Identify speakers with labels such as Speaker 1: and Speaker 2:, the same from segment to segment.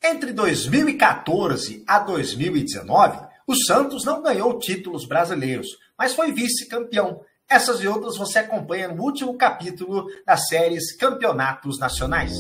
Speaker 1: Entre 2014 a 2019, o Santos não ganhou títulos brasileiros, mas foi vice-campeão. Essas e outras você acompanha no último capítulo das séries Campeonatos Nacionais.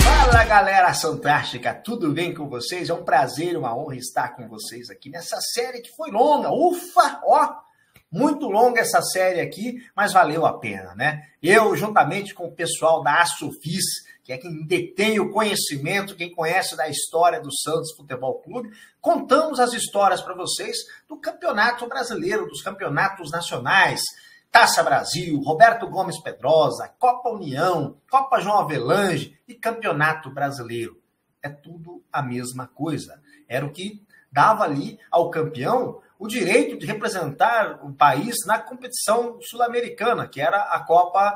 Speaker 1: Fala, galera fantástica, tudo bem com vocês? É um prazer, uma honra estar com vocês aqui nessa série que foi longa. Ufa, ó! Muito longa essa série aqui, mas valeu a pena, né? Eu, juntamente com o pessoal da Asofis, que é quem detém o conhecimento, quem conhece da história do Santos Futebol Clube, contamos as histórias para vocês do Campeonato Brasileiro, dos campeonatos nacionais, Taça Brasil, Roberto Gomes Pedrosa, Copa União, Copa João Avelange e Campeonato Brasileiro. É tudo a mesma coisa. Era o que dava ali ao campeão o direito de representar o país na competição sul-americana, que era a Copa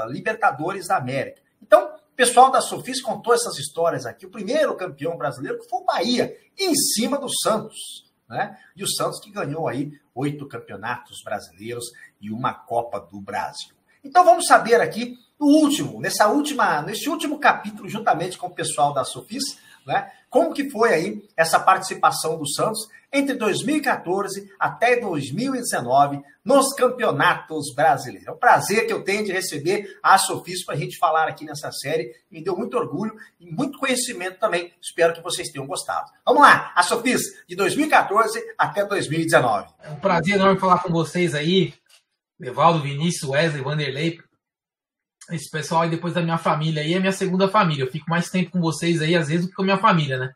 Speaker 1: Libertadores da América. Então, o pessoal da Sofis contou essas histórias aqui. O primeiro campeão brasileiro que foi o Bahia, em cima do Santos, né? E o Santos que ganhou aí 8 campeonatos brasileiros e uma Copa do Brasil. Então vamos saber aqui nesse último capítulo, juntamente com o pessoal da Sofis, né? Como que foi aí essa participação do Santos entre 2014 até 2019 nos campeonatos brasileiros. É um prazer que eu tenho de receber a Sofis para a gente falar aqui nessa série. Me deu muito orgulho e muito conhecimento também. Espero que vocês tenham gostado. Vamos lá, a Sofis, de 2014 até 2019.
Speaker 2: É um prazer enorme falar com vocês aí, Evaldo, Vinícius, Wesley, Vanderlei. Esse pessoal aí, depois da minha família aí, é minha segunda família. Eu fico mais tempo com vocês aí, às vezes, do que com a minha família, né?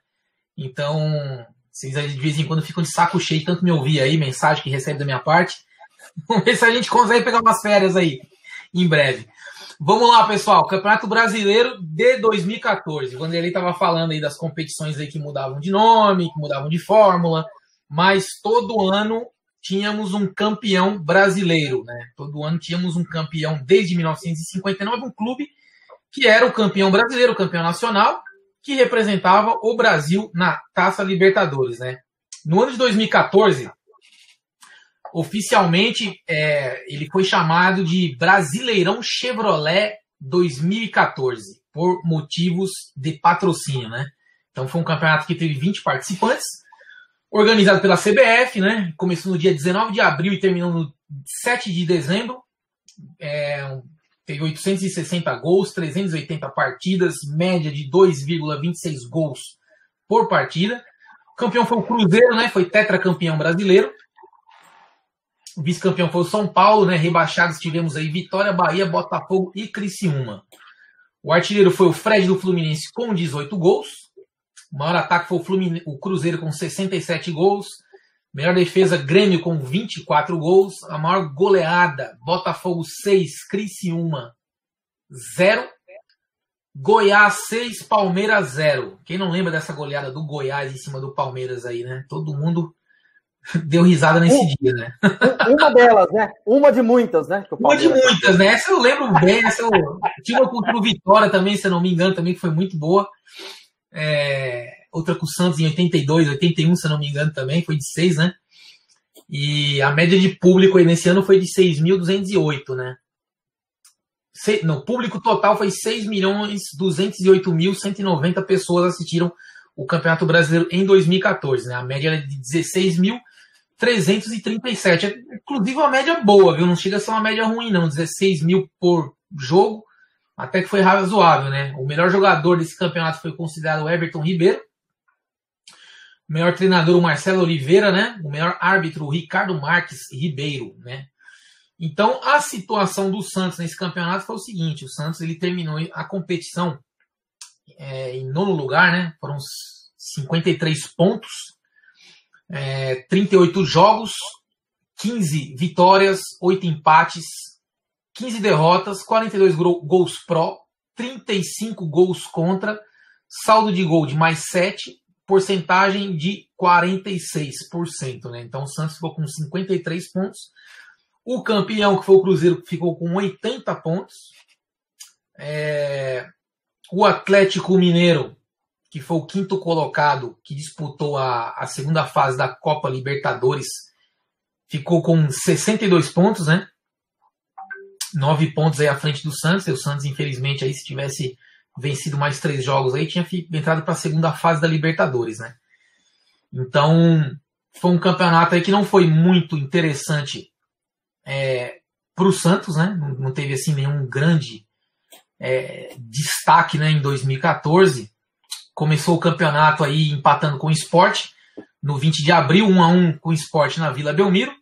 Speaker 2: Então, vocês aí de vez em quando ficam de saco cheio, tanto me ouvir aí, mensagem que recebe da minha parte. Vamos ver se a gente consegue pegar umas férias aí, em breve. Vamos lá, pessoal. Campeonato Brasileiro de 2014. O Vanderlei estava falando aí das competições aí que mudavam de nome, que mudavam de fórmula, mas todo ano tínhamos um campeão brasileiro, né? Todo ano tínhamos um campeão desde 1959, um clube que era o campeão brasileiro, o campeão nacional, que representava o Brasil na Taça Libertadores, né? No ano de 2014, oficialmente, ele foi chamado de Brasileirão Chevrolet 2014, por motivos de patrocínio, né? Então foi um campeonato que teve 20 participantes, organizado pela CBF, né? Começou no dia 19 de abril e terminou no 7 de dezembro. Teve 860 gols, 380 partidas, média de 2,26 gols por partida. O campeão foi o Cruzeiro, né? Foi tetracampeão brasileiro. O vice-campeão foi o São Paulo, né? Rebaixados tivemos aí Vitória, Bahia, Botafogo e Criciúma. O artilheiro foi o Fred do Fluminense com 18 gols. O maior ataque foi o Cruzeiro com 67 gols. Melhor defesa, Grêmio com 24 gols. A maior goleada, Botafogo 6, Criciúma 0. Goiás 6, Palmeiras 0. Quem não lembra dessa goleada do Goiás em cima do Palmeiras aí, né? Todo mundo deu risada nesse dia, né?
Speaker 3: Uma delas, né? Uma de muitas, né?
Speaker 2: Uma de muitas, né? Essa eu lembro bem. Essa eu tive uma contra o Vitória também, se eu não me engano, também que foi muito boa. Outra com o Santos em 82, 81, se eu não me engano também, foi de 6, né? E a média de público aí nesse ano foi de 6.208, né? No público total foi 6.208.190 pessoas assistiram o Campeonato Brasileiro em 2014, né? A média era de 16.337. Inclusive uma média boa, viu? Não chega a ser uma média ruim, não. 16 mil por jogo, até que foi razoável, né? O melhor jogador desse campeonato foi considerado o Everton Ribeiro. O melhor treinador, o Marcelo Oliveira, né? O melhor árbitro, o Ricardo Marques Ribeiro, né? Então, a situação do Santos nesse campeonato foi o seguinte: o Santos ele terminou a competição em nono lugar, né? Foram 53 pontos, 38 jogos, 15 vitórias, 8 empates, 15 derrotas, 42 gols pró, 35 gols contra, saldo de gol de mais 7, porcentagem de 46%, né? Então o Santos ficou com 53 pontos. O campeão, que foi o Cruzeiro, ficou com 80 pontos. O Atlético Mineiro, que foi o quinto colocado, que disputou a segunda fase da Copa Libertadores, ficou com 62 pontos, né? 9 pontos aí à frente do Santos. E o Santos, infelizmente, aí, se tivesse vencido mais 3 jogos aí, tinha entrado para a segunda fase da Libertadores, né? Então, foi um campeonato aí que não foi muito interessante para o Santos, né? Não teve assim nenhum grande destaque, né, em 2014. Começou o campeonato aí empatando com o Sport no 20 de abril, 1-1 com o Sport na Vila Belmiro.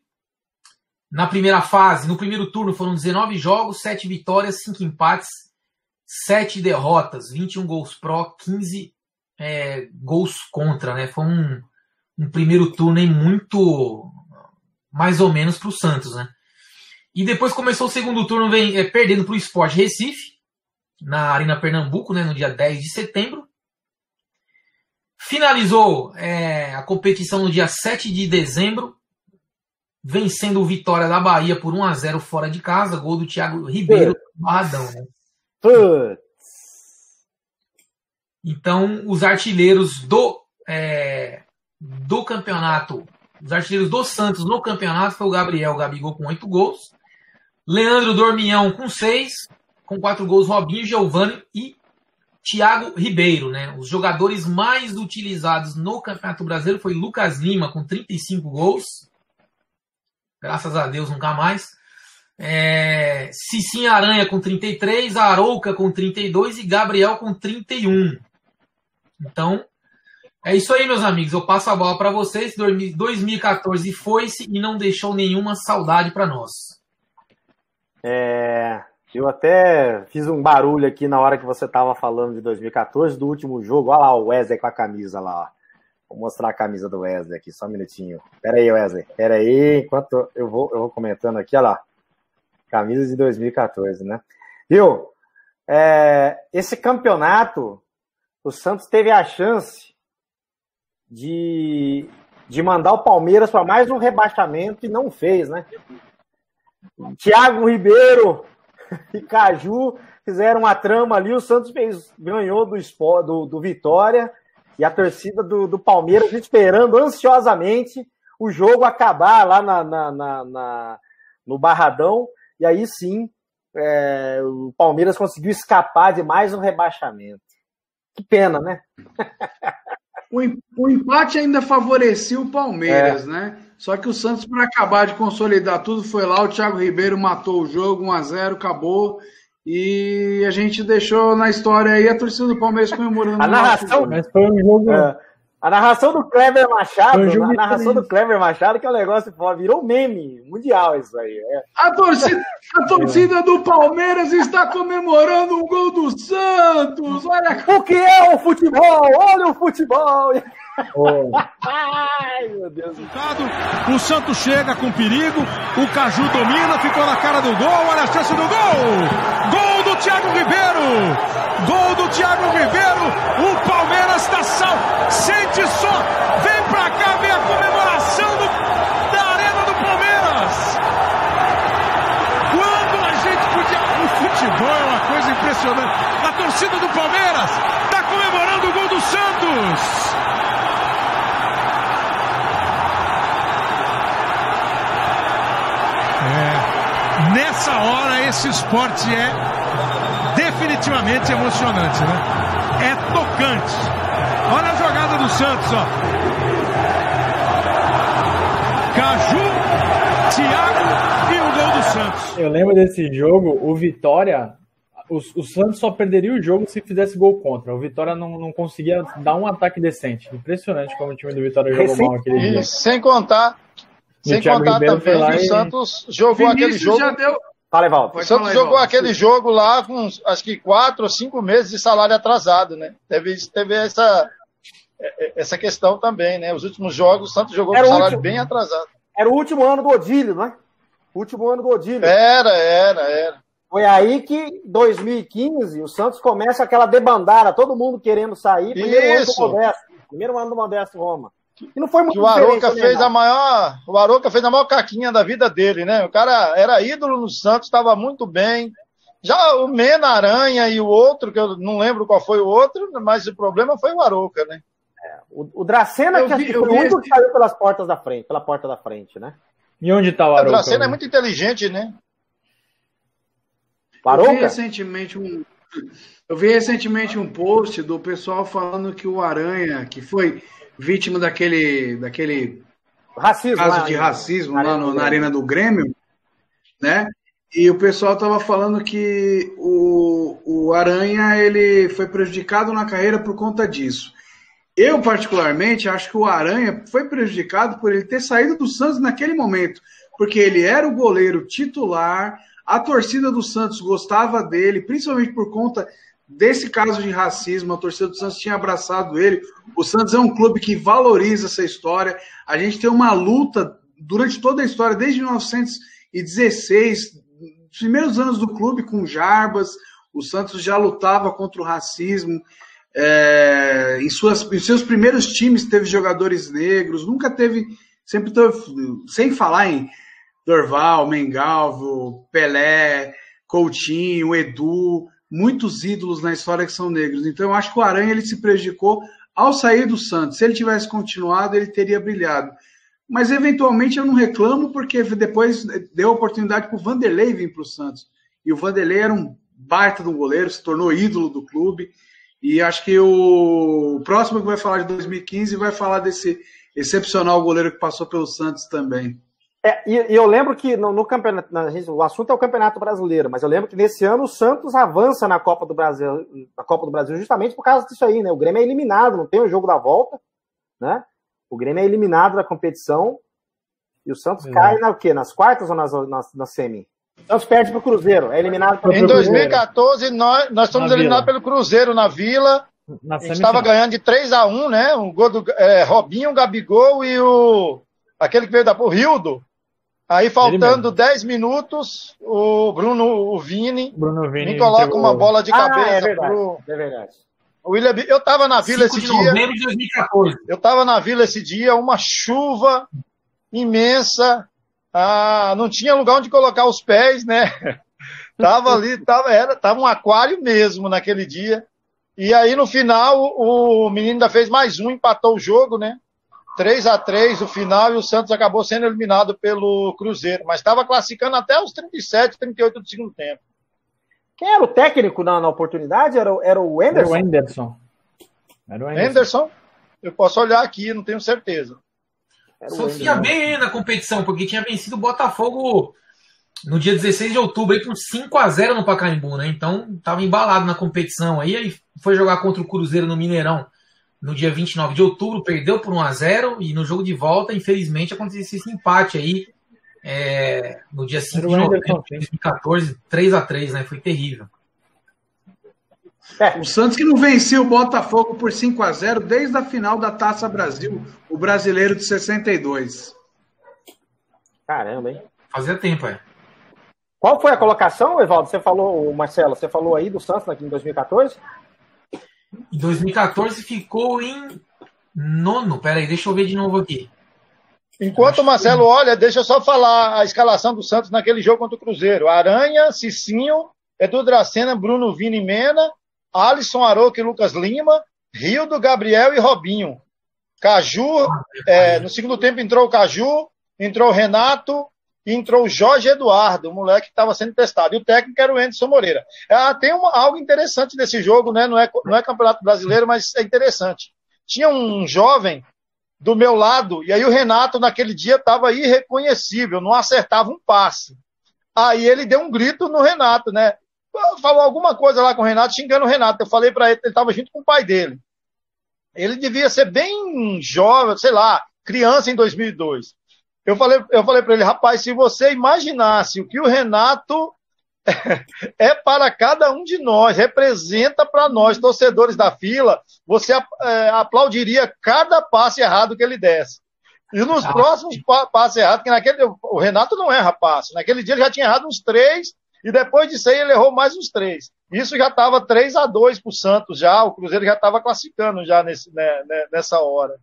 Speaker 2: Na primeira fase, no primeiro turno, foram 19 jogos, 7 vitórias, 5 empates, 7 derrotas, 21 gols pró, 15 gols contra, né? Foi um primeiro turno aí muito mais ou menos para o Santos, né? E depois começou o segundo turno perdendo para o Sport Recife, na Arena Pernambuco, né, no dia 10 de setembro. Finalizou a competição no dia 7 de dezembro, vencendo o Vitória da Bahia por 1-0 fora de casa, gol do Thiago Ribeiro do Barradão, né? Então, os artilheiros do campeonato, os artilheiros do Santos no campeonato foi o Gabigol com 8 gols, Leandro Dormião com 6, com 4 gols, Robinho, Giovani e Thiago Ribeiro, né? Os jogadores mais utilizados no Campeonato Brasileiro foi Lucas Lima com 35 gols, graças a Deus nunca mais, Cicinho Aranha com 33, Arouca com 32 e Gabriel com 31. Então, é isso aí, meus amigos. Eu passo a bola para vocês. 2014 foi-se e não deixou nenhuma saudade para nós.
Speaker 3: Eu até fiz um barulho aqui na hora que você estava falando de 2014, do último jogo. Olha lá o Wesley com a camisa lá. Ó. Vou mostrar a camisa do Wesley aqui, só um minutinho. Pera aí, Wesley. Pera aí, enquanto eu vou comentando aqui, olha lá. Camisa de 2014, né? Viu? Esse campeonato, o Santos teve a chance de mandar o Palmeiras para mais um rebaixamento e não fez, né? Thiago Ribeiro e Caju fizeram uma trama ali, o Santos ganhou do Vitória e a torcida do Palmeiras esperando ansiosamente o jogo acabar lá no Barradão, e aí sim o Palmeiras conseguiu escapar de mais um rebaixamento. Que pena, né?
Speaker 4: O empate ainda favorecia o Palmeiras, né? Só que o Santos, para acabar de consolidar tudo, foi lá, o Thiago Ribeiro matou o jogo, 1-0, acabou. E a gente deixou na história aí a torcida do Palmeiras comemorando.
Speaker 3: A narração,
Speaker 4: mas foi um jogo...
Speaker 3: A narração do Clever Machado, que é um negócio foda, virou meme mundial isso aí.
Speaker 4: A torcida do Palmeiras está comemorando um gol do Santos. Olha
Speaker 3: o que é o futebol? Olha o futebol! Ai, meu Deus.
Speaker 5: O Santos chega com perigo, o Caju domina, ficou na cara do gol, olha a chance do gol! Gol do Thiago Ribeiro! Gol do Thiago Ribeiro! O Palmeiras está salvo! Sente só! Vem pra cá ver a comemoração da Arena do Palmeiras! Quando a gente podia... O futebol é uma coisa impressionante. A torcida do Palmeiras está comemorando o gol do Santos! Nessa hora esse esporte é definitivamente emocionante, né? É tocante. Olha a jogada do Santos, ó. Caju, Thiago e o gol do Santos.
Speaker 6: Eu lembro desse jogo, o Vitória, o Santos só perderia o jogo se fizesse gol contra. O Vitória não conseguia dar um ataque decente. Impressionante como o time do Vitória jogou mal aquele dia.
Speaker 7: Sem contar também que o Santos jogou aquele jogo.
Speaker 3: Fala, Evaldo.
Speaker 7: O Santos jogou aquele jogo lá com acho que 4 ou 5 meses de salário atrasado, né? Teve essa questão também, né? Os últimos jogos o Santos jogou com salário bem atrasado.
Speaker 3: Era o último ano do Odílio, né? O último ano do Odílio.
Speaker 7: Era.
Speaker 3: Foi aí que, em 2015, o Santos começa aquela debandada, todo mundo querendo sair. Primeiro ano do Modesto Roma. E não foi muito
Speaker 7: o Arouca fez a maior caquinha da vida dele, né? O cara era ídolo no Santos, estava muito bem. Já o Mena Aranha e o outro, que eu não lembro qual foi o outro, mas o problema foi o Arouca, né?
Speaker 3: O Dracena foi o único que saiu pela porta da frente, né?
Speaker 6: E onde tá o Arouca?
Speaker 7: O Dracena é muito inteligente, né?
Speaker 3: Baroca?
Speaker 4: Eu vi recentemente um post do pessoal falando que o Aranha, que foi vítima daquele
Speaker 3: Racismo,
Speaker 4: caso de racismo lá na Arena do Grêmio, né? E o pessoal estava falando que o Aranha ele foi prejudicado na carreira por conta disso. Eu, particularmente, acho que o Aranha foi prejudicado por ele ter saído do Santos naquele momento, porque ele era o goleiro titular, a torcida do Santos gostava dele, principalmente por conta desse caso de racismo, a torcida do Santos tinha abraçado ele. O Santos é um clube que valoriza essa história. A gente tem uma luta durante toda a história, desde 1916, os primeiros anos do clube com o Jarbas, o Santos já lutava contra o racismo. Em seus primeiros times teve jogadores negros, nunca teve, sempre teve, sem falar em Dorval, Mengalvo, Pelé, Coutinho, Edu, muitos ídolos na história que são negros. Então eu acho que o Aranha ele se prejudicou ao sair do Santos. Se ele tivesse continuado, ele teria brilhado. Mas eventualmente eu não reclamo, porque depois deu a oportunidade para o Vanderlei vir para o Santos. E o Vanderlei era um baita de um goleiro, se tornou ídolo do clube. E acho que o próximo que vai falar de 2015 vai falar desse excepcional goleiro que passou pelo Santos também.
Speaker 3: E eu lembro que no campeonato, o assunto é o Campeonato Brasileiro, mas eu lembro que nesse ano o Santos avança na Copa do Brasil justamente por causa disso aí, né? O Grêmio é eliminado, não tem o jogo da volta, né? O Grêmio é eliminado da competição e o Santos cai nas quartas ou na semi? O Santos perde pro Cruzeiro, é eliminado pelo
Speaker 7: Em 2014, nós somos eliminados pelo Cruzeiro na Vila. A gente estava ganhando de 3-1, né? Um gol do Robinho, Gabigol e aquele que veio o Rildo. Aí, faltando 10 minutos, o Vini me coloca uma bola de cabeça.
Speaker 3: É verdade.
Speaker 7: O William, eu estava na Vila esse dia. 5
Speaker 2: de novembro de 2014.
Speaker 7: Eu estava na Vila esse dia, uma chuva imensa. Não tinha lugar onde colocar os pés, né? Tava ali, tava um aquário mesmo naquele dia. E aí, no final, o menino ainda fez mais um, empatou o jogo, né? 3-3 no final, e o Santos acabou sendo eliminado pelo Cruzeiro. Mas estava classificando até os 37, 38 do segundo tempo.
Speaker 3: Quem era o técnico na oportunidade? Era o Anderson?
Speaker 7: Era o Anderson? Eu posso olhar aqui, não tenho certeza.
Speaker 2: Santos ia bem aí na competição, porque tinha vencido o Botafogo no dia 16 de outubro aí, por 5-0 no Pacaembu, né? Então estava embalado na competição aí foi jogar contra o Cruzeiro no Mineirão no dia 29 de outubro, perdeu por 1-0 e no jogo de volta, infelizmente, aconteceu esse empate aí no dia 5 de novembro de 2014, 3-3, né? Foi terrível.
Speaker 4: O Santos que não venceu o Botafogo por 5-0 desde a final da Taça Brasil, o brasileiro de 62.
Speaker 3: Caramba, hein?
Speaker 2: Fazia tempo,
Speaker 3: Qual foi a colocação, Evaldo? Marcelo, você falou aí do Santos aqui em 2014?
Speaker 2: Em 2014 ficou em 9º. Peraí, deixa eu ver de novo aqui.
Speaker 7: Enquanto o Marcelo olha, deixa eu só falar a escalação do Santos naquele jogo contra o Cruzeiro. Aranha, Cicinho, Edu Dracena, Bruno Vini Mena, Alisson, Aroca e Lucas Lima, Rildo, Gabriel e Robinho. Caju, no segundo tempo entrou o Caju, entrou o Renato, e entrou o Jorge Eduardo, o moleque que estava sendo testado. E o técnico era o Anderson Moreira. Tem algo interessante desse jogo, né? Não é Campeonato Brasileiro, mas é interessante. Tinha um jovem do meu lado, e aí o Renato naquele dia estava irreconhecível, não acertava um passe. Aí ele deu um grito no Renato, né? Falou alguma coisa lá com o Renato, xingando o Renato. Eu falei para ele, ele estava junto com o pai dele. Ele devia ser bem jovem, sei lá, criança em 2002. Eu falei para ele, rapaz, se você imaginasse o que o Renato é para cada um de nós, representa para nós, torcedores da Fila, você aplaudiria cada passe errado que ele desse. E nos próximos passes errados, que o Renato não erra passe, naquele dia ele já tinha errado uns 3, e depois disso aí ele errou mais uns 3. Isso já estava 3-2 para o Santos, o Cruzeiro já estava classificando já nessa hora.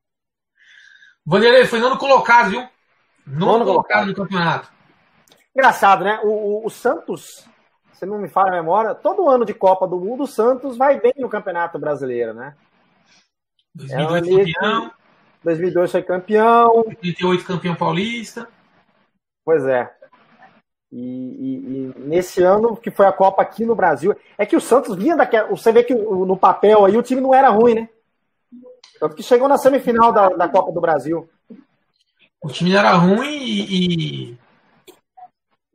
Speaker 2: Vanderlei, foi nono colocado, viu? Nono colocado no campeonato.
Speaker 3: Engraçado, né? O Santos, se não me falha a memória, todo ano de Copa do Mundo, o Santos vai bem no Campeonato Brasileiro, né?
Speaker 2: 2002 campeão.
Speaker 3: 2002 foi campeão.
Speaker 2: 88 campeão paulista.
Speaker 3: Pois é. E nesse ano, que foi a Copa aqui no Brasil, é que o Santos vinha daquela. Você vê que no papel aí o time não era ruim, né? Tanto que chegou na semifinal da Copa do Brasil.
Speaker 2: O time não era ruim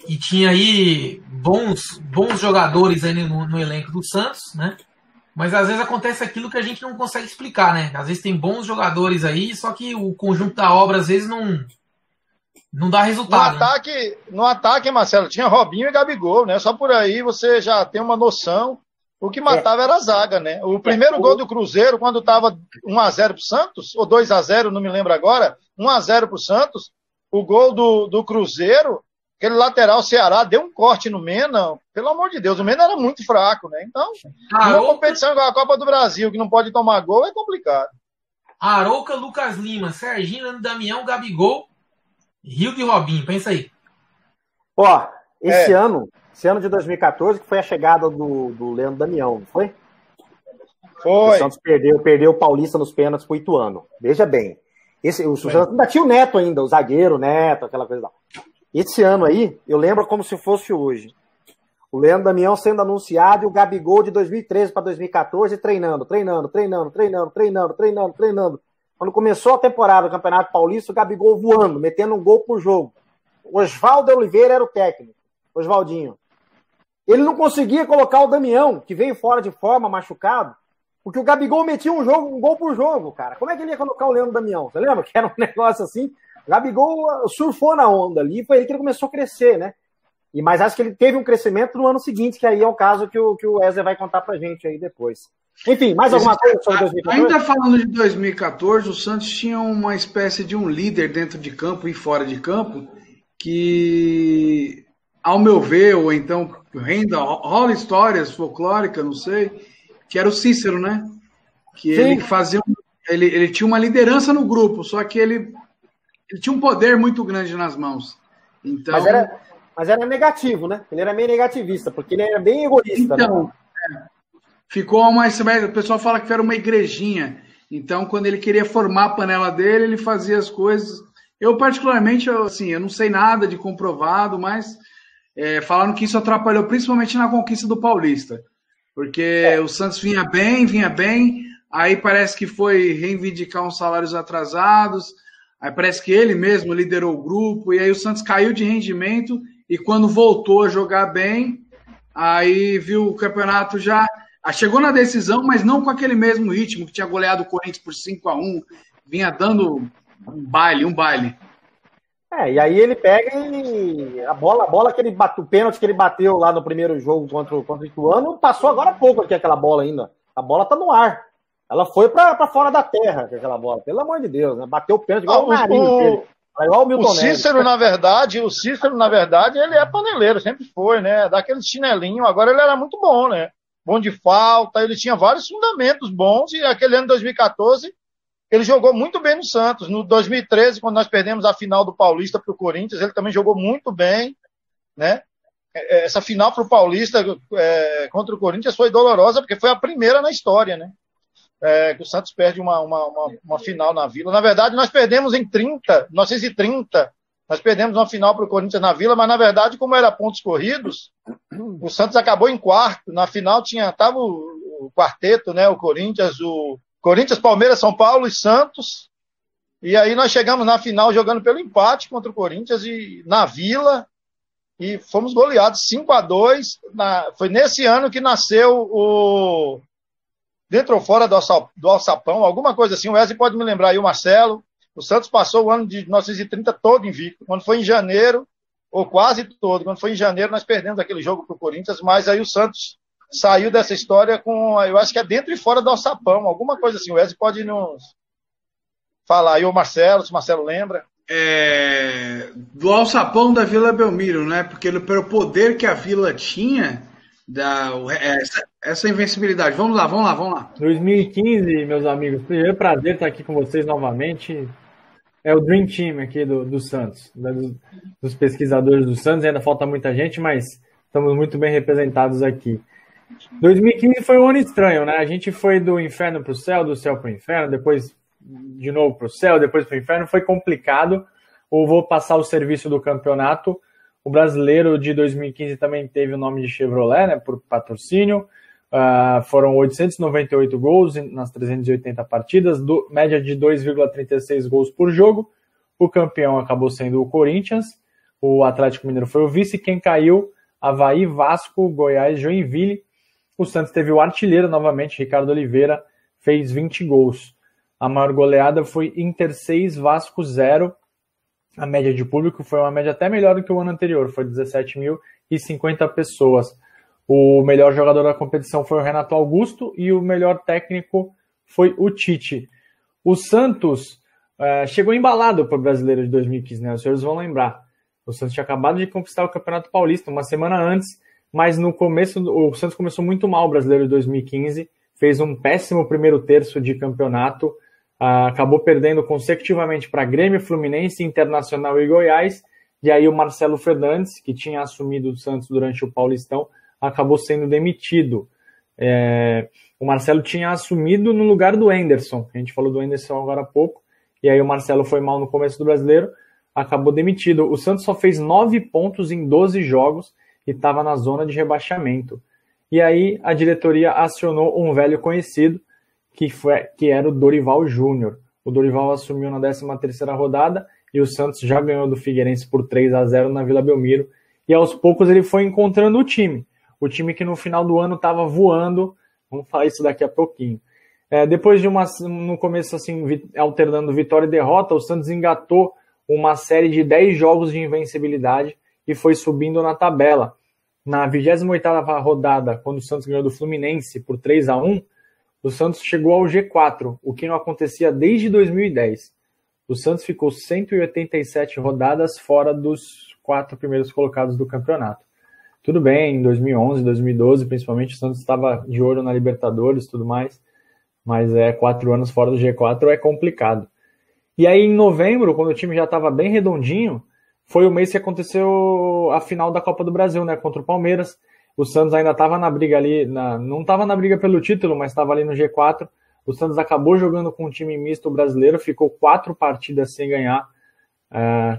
Speaker 2: e tinha aí bons jogadores aí no elenco do Santos, né? Mas às vezes acontece aquilo que a gente não consegue explicar, né? Às vezes tem bons jogadores aí, só que o conjunto da obra às vezes não dá resultado.
Speaker 7: No ataque, Marcelo, tinha Robinho e Gabigol, né? Só por aí você já tem uma noção. O que matava era a zaga, né? O primeiro gol do Cruzeiro, quando estava 1-0 pro Santos, ou 2-0, não me lembro agora, 1-0 pro Santos, o gol do Cruzeiro, aquele lateral Ceará deu um corte no Mena, pelo amor de Deus, o Mena era muito fraco, né? Então, numa competição igual a Copa do Brasil, que não pode tomar gol, é complicado.
Speaker 2: Arouca, Lucas Lima, Serginho, Leandro Damião, Gabigol, Rildo e Robinho, pensa aí.
Speaker 3: Ó, esse ano de 2014, que foi a chegada do Leandro Damião, não foi?
Speaker 7: Foi.
Speaker 3: O Santos perdeu o Paulista nos pênaltis pro Ituano. Veja bem. O Santos ainda tinha o Neto ainda, o zagueiro, Neto, aquela coisa lá. Esse ano aí, eu lembro como se fosse hoje. O Leandro Damião sendo anunciado e o Gabigol de 2013 para 2014 treinando. Quando começou a temporada do Campeonato Paulista, o Gabigol voando, metendo um gol por jogo. O Oswaldo Oliveira era o técnico. Oswaldinho. Ele não conseguia colocar o Damião, que veio fora de forma, machucado, porque o Gabigol metia um gol por jogo, cara. Como é que ele ia colocar o Leandro Damião? Você lembra que era um negócio assim? O Gabigol surfou na onda ali, foi aí que ele começou a crescer, né? Mas acho que ele teve um crescimento no ano seguinte, que aí é o caso que o Wesley vai contar pra gente aí depois. Enfim, mais alguma coisa sobre 2014?
Speaker 4: Ainda falando de 2014, o Santos tinha uma espécie de um líder dentro de campo e fora de campo, que, ao meu ver, ou então rola histórias folclóricas, não sei, que era o Cícero, né? Que
Speaker 3: Sim.
Speaker 4: ele fazia. Ele tinha uma liderança no grupo, só que ele tinha um poder muito grande nas mãos. Então,
Speaker 3: mas era negativo, né? Ele era meio negativista, porque ele era bem egoísta.
Speaker 4: Então, né? Ficou o pessoal fala que era uma igrejinha. Então, quando ele queria formar a panela dele, ele fazia as coisas. Eu, particularmente, eu não sei nada de comprovado, mas falaram que isso atrapalhou principalmente na conquista do Paulista. Porque o Santos vinha bem, aí parece que foi reivindicar uns salários atrasados, aí parece que ele mesmo liderou o grupo, e aí o Santos caiu de rendimento, e quando voltou a jogar bem, aí viu o campeonato já... Chegou na decisão, mas não com aquele mesmo ritmo, que tinha goleado o Corinthians por 5-1, vinha dando um baile.
Speaker 3: E aí ele pega e a bola que ele bateu, o pênalti que ele bateu lá no primeiro jogo contra o Ituano, passou agora há pouco aqui aquela bola ainda. A bola tá no ar. Ela foi pra fora da terra, aquela bola. Pelo amor de Deus, né? Bateu o pênalti igual o Marinho dele. Igual o Milton Neves.
Speaker 7: Cícero, na verdade, ele é paneleiro, sempre foi, né? Daquele chinelinho, agora ele era muito bom, né? Bom de falta, ele tinha vários fundamentos bons, e aquele ano de 2014, ele jogou muito bem no Santos. No 2013, quando nós perdemos a final do Paulista para o Corinthians, ele também jogou muito bem, né? Essa final para o Paulista contra o Corinthians foi dolorosa, porque foi a primeira na história, né? Que o Santos perde uma final na Vila. Na verdade, nós perdemos em 1930, nós perdemos uma final para o Corinthians na Vila, mas na verdade, como era pontos corridos, o Santos acabou em quarto. Na final tava o quarteto, né? O Corinthians, Palmeiras, São Paulo e Santos. E aí nós chegamos na final jogando pelo empate contra o Corinthians e na Vila, e fomos goleados 5-2. Foi nesse ano que nasceu o Dentro ou Fora do Alçapão, alguma coisa assim. O Wesley pode me lembrar aí, o Marcelo. O Santos passou o ano de 1930 todo invicto. Quando foi em janeiro, ou quase todo, quando foi em janeiro, nós perdemos aquele jogo para o Corinthians, mas aí o Santos saiu dessa história com, eu acho que é Dentro e Fora do Alçapão, alguma coisa assim. O Wesley pode nos falar aí, o Marcelo, se o Marcelo lembra.
Speaker 4: Do Alçapão da Vila Belmiro, né? Porque pelo poder que a Vila tinha, essa invencibilidade. Vamos lá.
Speaker 6: 2015, meus amigos, primeiro prazer estar aqui com vocês novamente. É o Dream Team aqui do Santos, dos pesquisadores do Santos. Ainda falta muita gente, mas estamos muito bem representados aqui. 2015 foi um ano estranho, né? A gente foi do inferno para o céu, do céu para o inferno, depois de novo para o céu, depois para o inferno. Foi complicado. Ou vou passar o serviço do campeonato. O brasileiro de 2015 também teve o nome de Chevrolet, né, por patrocínio. Foram 898 gols nas 380 partidas, média de 2,36 gols por jogo. O campeão acabou sendo o Corinthians, o Atlético Mineiro foi o vice, quem caiu, Avaí, Vasco, Goiás, Joinville. O Santos teve o artilheiro novamente, Ricardo Oliveira, fez 20 gols. A maior goleada foi Inter 6, Vasco 0. A média de público foi uma média até melhor do que o ano anterior, foi 17.050 pessoas. O melhor jogador da competição foi o Renato Augusto e o melhor técnico foi o Tite. O Santos chegou embalado para o Brasileiro de 2015, né? Os senhores vão lembrar. O Santos tinha acabado de conquistar o Campeonato Paulista uma semana antes, mas no começo o Santos começou muito mal o Brasileiro de 2015, fez um péssimo primeiro terço de campeonato, acabou perdendo consecutivamente para Grêmio, Fluminense, Internacional e Goiás, e aí o Marcelo Fernandes, que tinha assumido o Santos durante o Paulistão, acabou sendo demitido. O Marcelo tinha assumido no lugar do Anderson, a gente falou do Anderson agora há pouco, e aí o Marcelo foi mal no começo do Brasileiro, acabou demitido. O Santos só fez 9 pontos em 12 jogos e estava na zona de rebaixamento. E aí a diretoria acionou um velho conhecido, que era o Dorival Júnior. O Dorival assumiu na 13ª rodada e o Santos já ganhou do Figueirense por 3-0 na Vila Belmiro. E aos poucos ele foi encontrando o time que no final do ano estava voando. Vamos falar isso daqui a pouquinho. Depois de no começo assim, alternando vitória e derrota, o Santos engatou uma série de 10 jogos de invencibilidade e foi subindo na tabela. Na 28ª rodada, quando o Santos ganhou do Fluminense por 3-1, o Santos chegou ao G4, o que não acontecia desde 2010. O Santos ficou 187 rodadas fora dos 4 primeiros colocados do campeonato. Tudo bem, em 2011, 2012, principalmente, o Santos estava de olho na Libertadores e tudo mais, mas 4 anos fora do G4 é complicado. E aí, em novembro, quando o time já estava bem redondinho, foi o mês que aconteceu a final da Copa do Brasil, né, contra o Palmeiras. O Santos ainda estava na briga ali, não estava na briga pelo título, mas estava ali no G4. O Santos acabou jogando com um time misto brasileiro, ficou 4 partidas sem ganhar,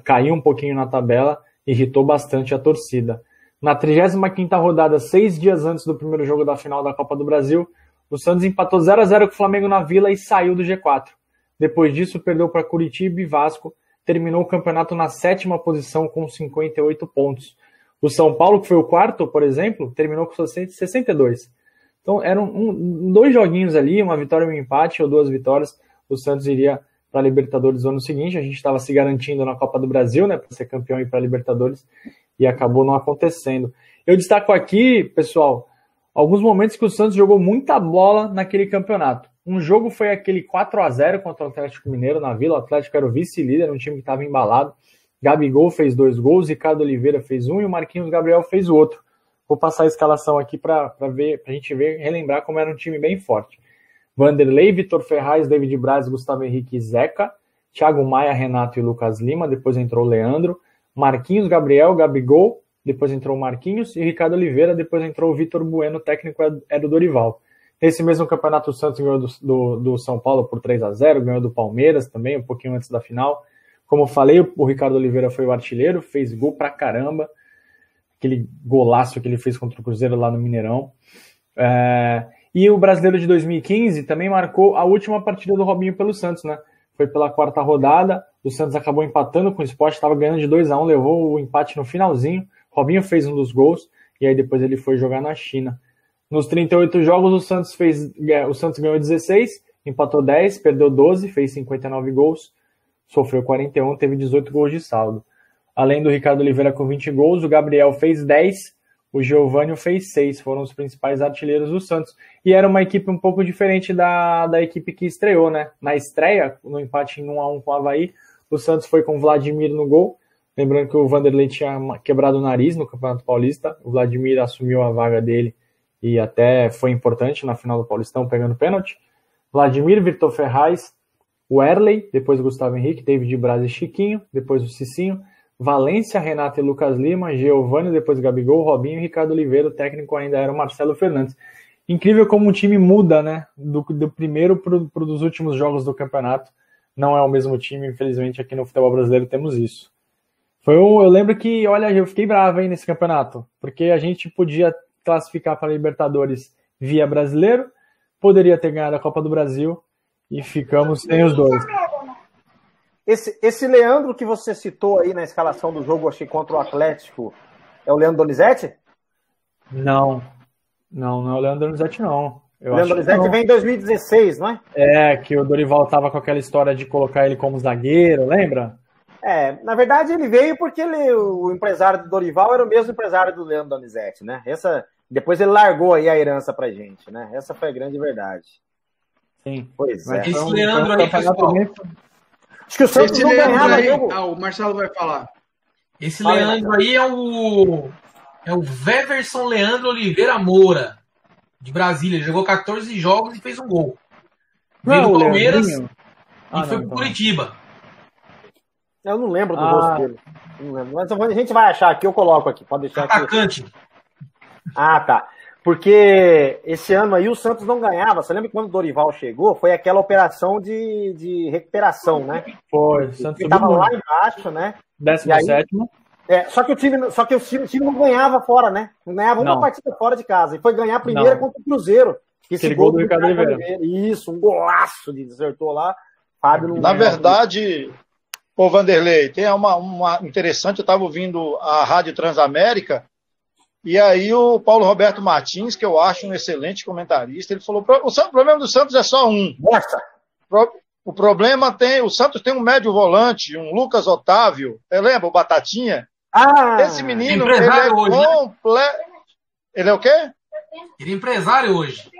Speaker 6: caiu um pouquinho na tabela, irritou bastante a torcida. Na 35ª rodada, 6 dias antes do primeiro jogo da final da Copa do Brasil, o Santos empatou 0-0 com o Flamengo na Vila e saiu do G4. Depois disso, perdeu para Curitiba e Vasco, terminou o campeonato na 7ª posição com 58 pontos. O São Paulo, que foi o quarto, por exemplo, terminou com 62. Então, eram 2 joguinhos ali, uma vitória e um empate, ou 2 vitórias, o Santos iria para a Libertadores no ano seguinte. A gente estava se garantindo na Copa do Brasil, né, para ser campeão e ir para a Libertadores, e acabou não acontecendo. Eu destaco aqui, pessoal, alguns momentos que o Santos jogou muita bola naquele campeonato. Um jogo foi aquele 4-0 contra o Atlético Mineiro na Vila. O Atlético era o vice-líder, um time que estava embalado. Gabigol fez 2 gols, Ricardo Oliveira fez 1 e o Marquinhos Gabriel fez o outro. Vou passar a escalação aqui para a gente relembrar como era um time bem forte. Vanderlei, Vitor Ferraz, David Braz, Gustavo Henrique e Zeca. Thiago Maia, Renato e Lucas Lima. Depois entrou o Leandro. Marquinhos Gabriel, Gabigol. Depois entrou o Marquinhos e Ricardo Oliveira. Depois entrou o Vitor Bueno, o técnico era o Dorival. Nesse mesmo campeonato, o Santos ganhou do São Paulo por 3-0, ganhou do Palmeiras também, um pouquinho antes da final. Como eu falei, o Ricardo Oliveira foi o artilheiro, fez gol pra caramba, aquele golaço que ele fez contra o Cruzeiro lá no Mineirão. E o Brasileiro de 2015 também marcou a última partida do Robinho pelo Santos, né? Foi pela 4ª rodada, o Santos acabou empatando com o Sport, estava ganhando de 2-1, levou o empate no finalzinho, Robinho fez um dos gols, e aí depois ele foi jogar na China. Nos 38 jogos, o Santos ganhou 16, empatou 10, perdeu 12, fez 59 gols, sofreu 41, teve 18 gols de saldo. Além do Ricardo Oliveira com 20 gols, o Gabriel fez 10, o Geovânio fez 6, foram os principais artilheiros do Santos. E era uma equipe um pouco diferente da equipe que estreou, né? Na estreia, no empate em 1-1 com o Avaí, o Santos foi com o Vladimir no gol. Lembrando que o Vanderlei tinha quebrado o nariz no Campeonato Paulista, o Vladimir assumiu a vaga dele e até foi importante na final do Paulistão, pegando pênalti. Vladimir, Vitor Ferraz, o Erley, depois o Gustavo Henrique, David Braz e Chiquinho, depois o Cicinho, Valência, Renato e Lucas Lima, Geovânio, depois Gabigol, Robinho e Ricardo Oliveira, o técnico ainda era o Marcelo Fernandes. Incrível como o time muda, né? Do primeiro para dos últimos jogos do campeonato. Não é o mesmo time, infelizmente aqui no futebol brasileiro temos isso. Eu lembro que, olha, eu fiquei bravo, hein, nesse campeonato, porque a gente podia classificar para a Libertadores via brasileiro, poderia ter ganhado a Copa do Brasil e ficamos sem os dois.
Speaker 3: Esse Leandro que você citou aí na escalação do jogo, achei, contra o Atlético, é o Leandro Donizete?
Speaker 6: Não é o Leandro Donizete, não.
Speaker 3: O Leandro Donizete vem em 2016, não é?
Speaker 6: É, que o Dorival tava com aquela história de colocar ele como zagueiro, lembra?
Speaker 3: Na verdade ele veio porque o empresário do Dorival era o mesmo empresário do Leandro Donizete, né? Depois ele largou aí a herança pra gente, né? Essa foi a grande verdade.
Speaker 6: Sim.
Speaker 3: Pois é.
Speaker 2: Esse Leandro aí, pessoal.
Speaker 3: Acho que o Santos não ganhava
Speaker 4: aí,
Speaker 3: jogo.
Speaker 4: o Marcelo vai falar.
Speaker 2: Esse Leandro aí é o Weverson Leandro Oliveira Moura, de Brasília. Ele jogou 14 jogos e fez um gol. Veio do Palmeiras e foi pro Curitiba.
Speaker 3: Eu não lembro do rosto dele. Não lembro. Mas a gente vai achar aqui, eu coloco aqui. Pode deixar aqui.
Speaker 2: Atacante.
Speaker 3: Tá. Porque esse ano aí o Santos não ganhava. Você lembra que quando o Dorival chegou, foi aquela operação de recuperação, né?
Speaker 6: Foi. O Santos
Speaker 3: estava lá embaixo, né?
Speaker 6: 17º.
Speaker 3: Só que o time não ganhava fora, né? Não ganhava uma partida fora de casa. E foi ganhar a primeira contra o Cruzeiro.
Speaker 6: Esse gol do Ricardo Oliveira.
Speaker 3: Isso, um golaço de desertou lá. Fábio não
Speaker 7: Na verdade, ô Vanderlei, tem uma interessante, eu estava ouvindo a Rádio Transamérica, e aí o Paulo Roberto Martins, que eu acho um excelente comentarista, ele falou, o problema do Santos é só um.
Speaker 3: Nossa!
Speaker 7: O problema o Santos tem um médio volante, um Lucas Otávio, você lembra, o Batatinha? Esse menino, ele é completo. Ele é o quê?
Speaker 2: Ele é empresário hoje.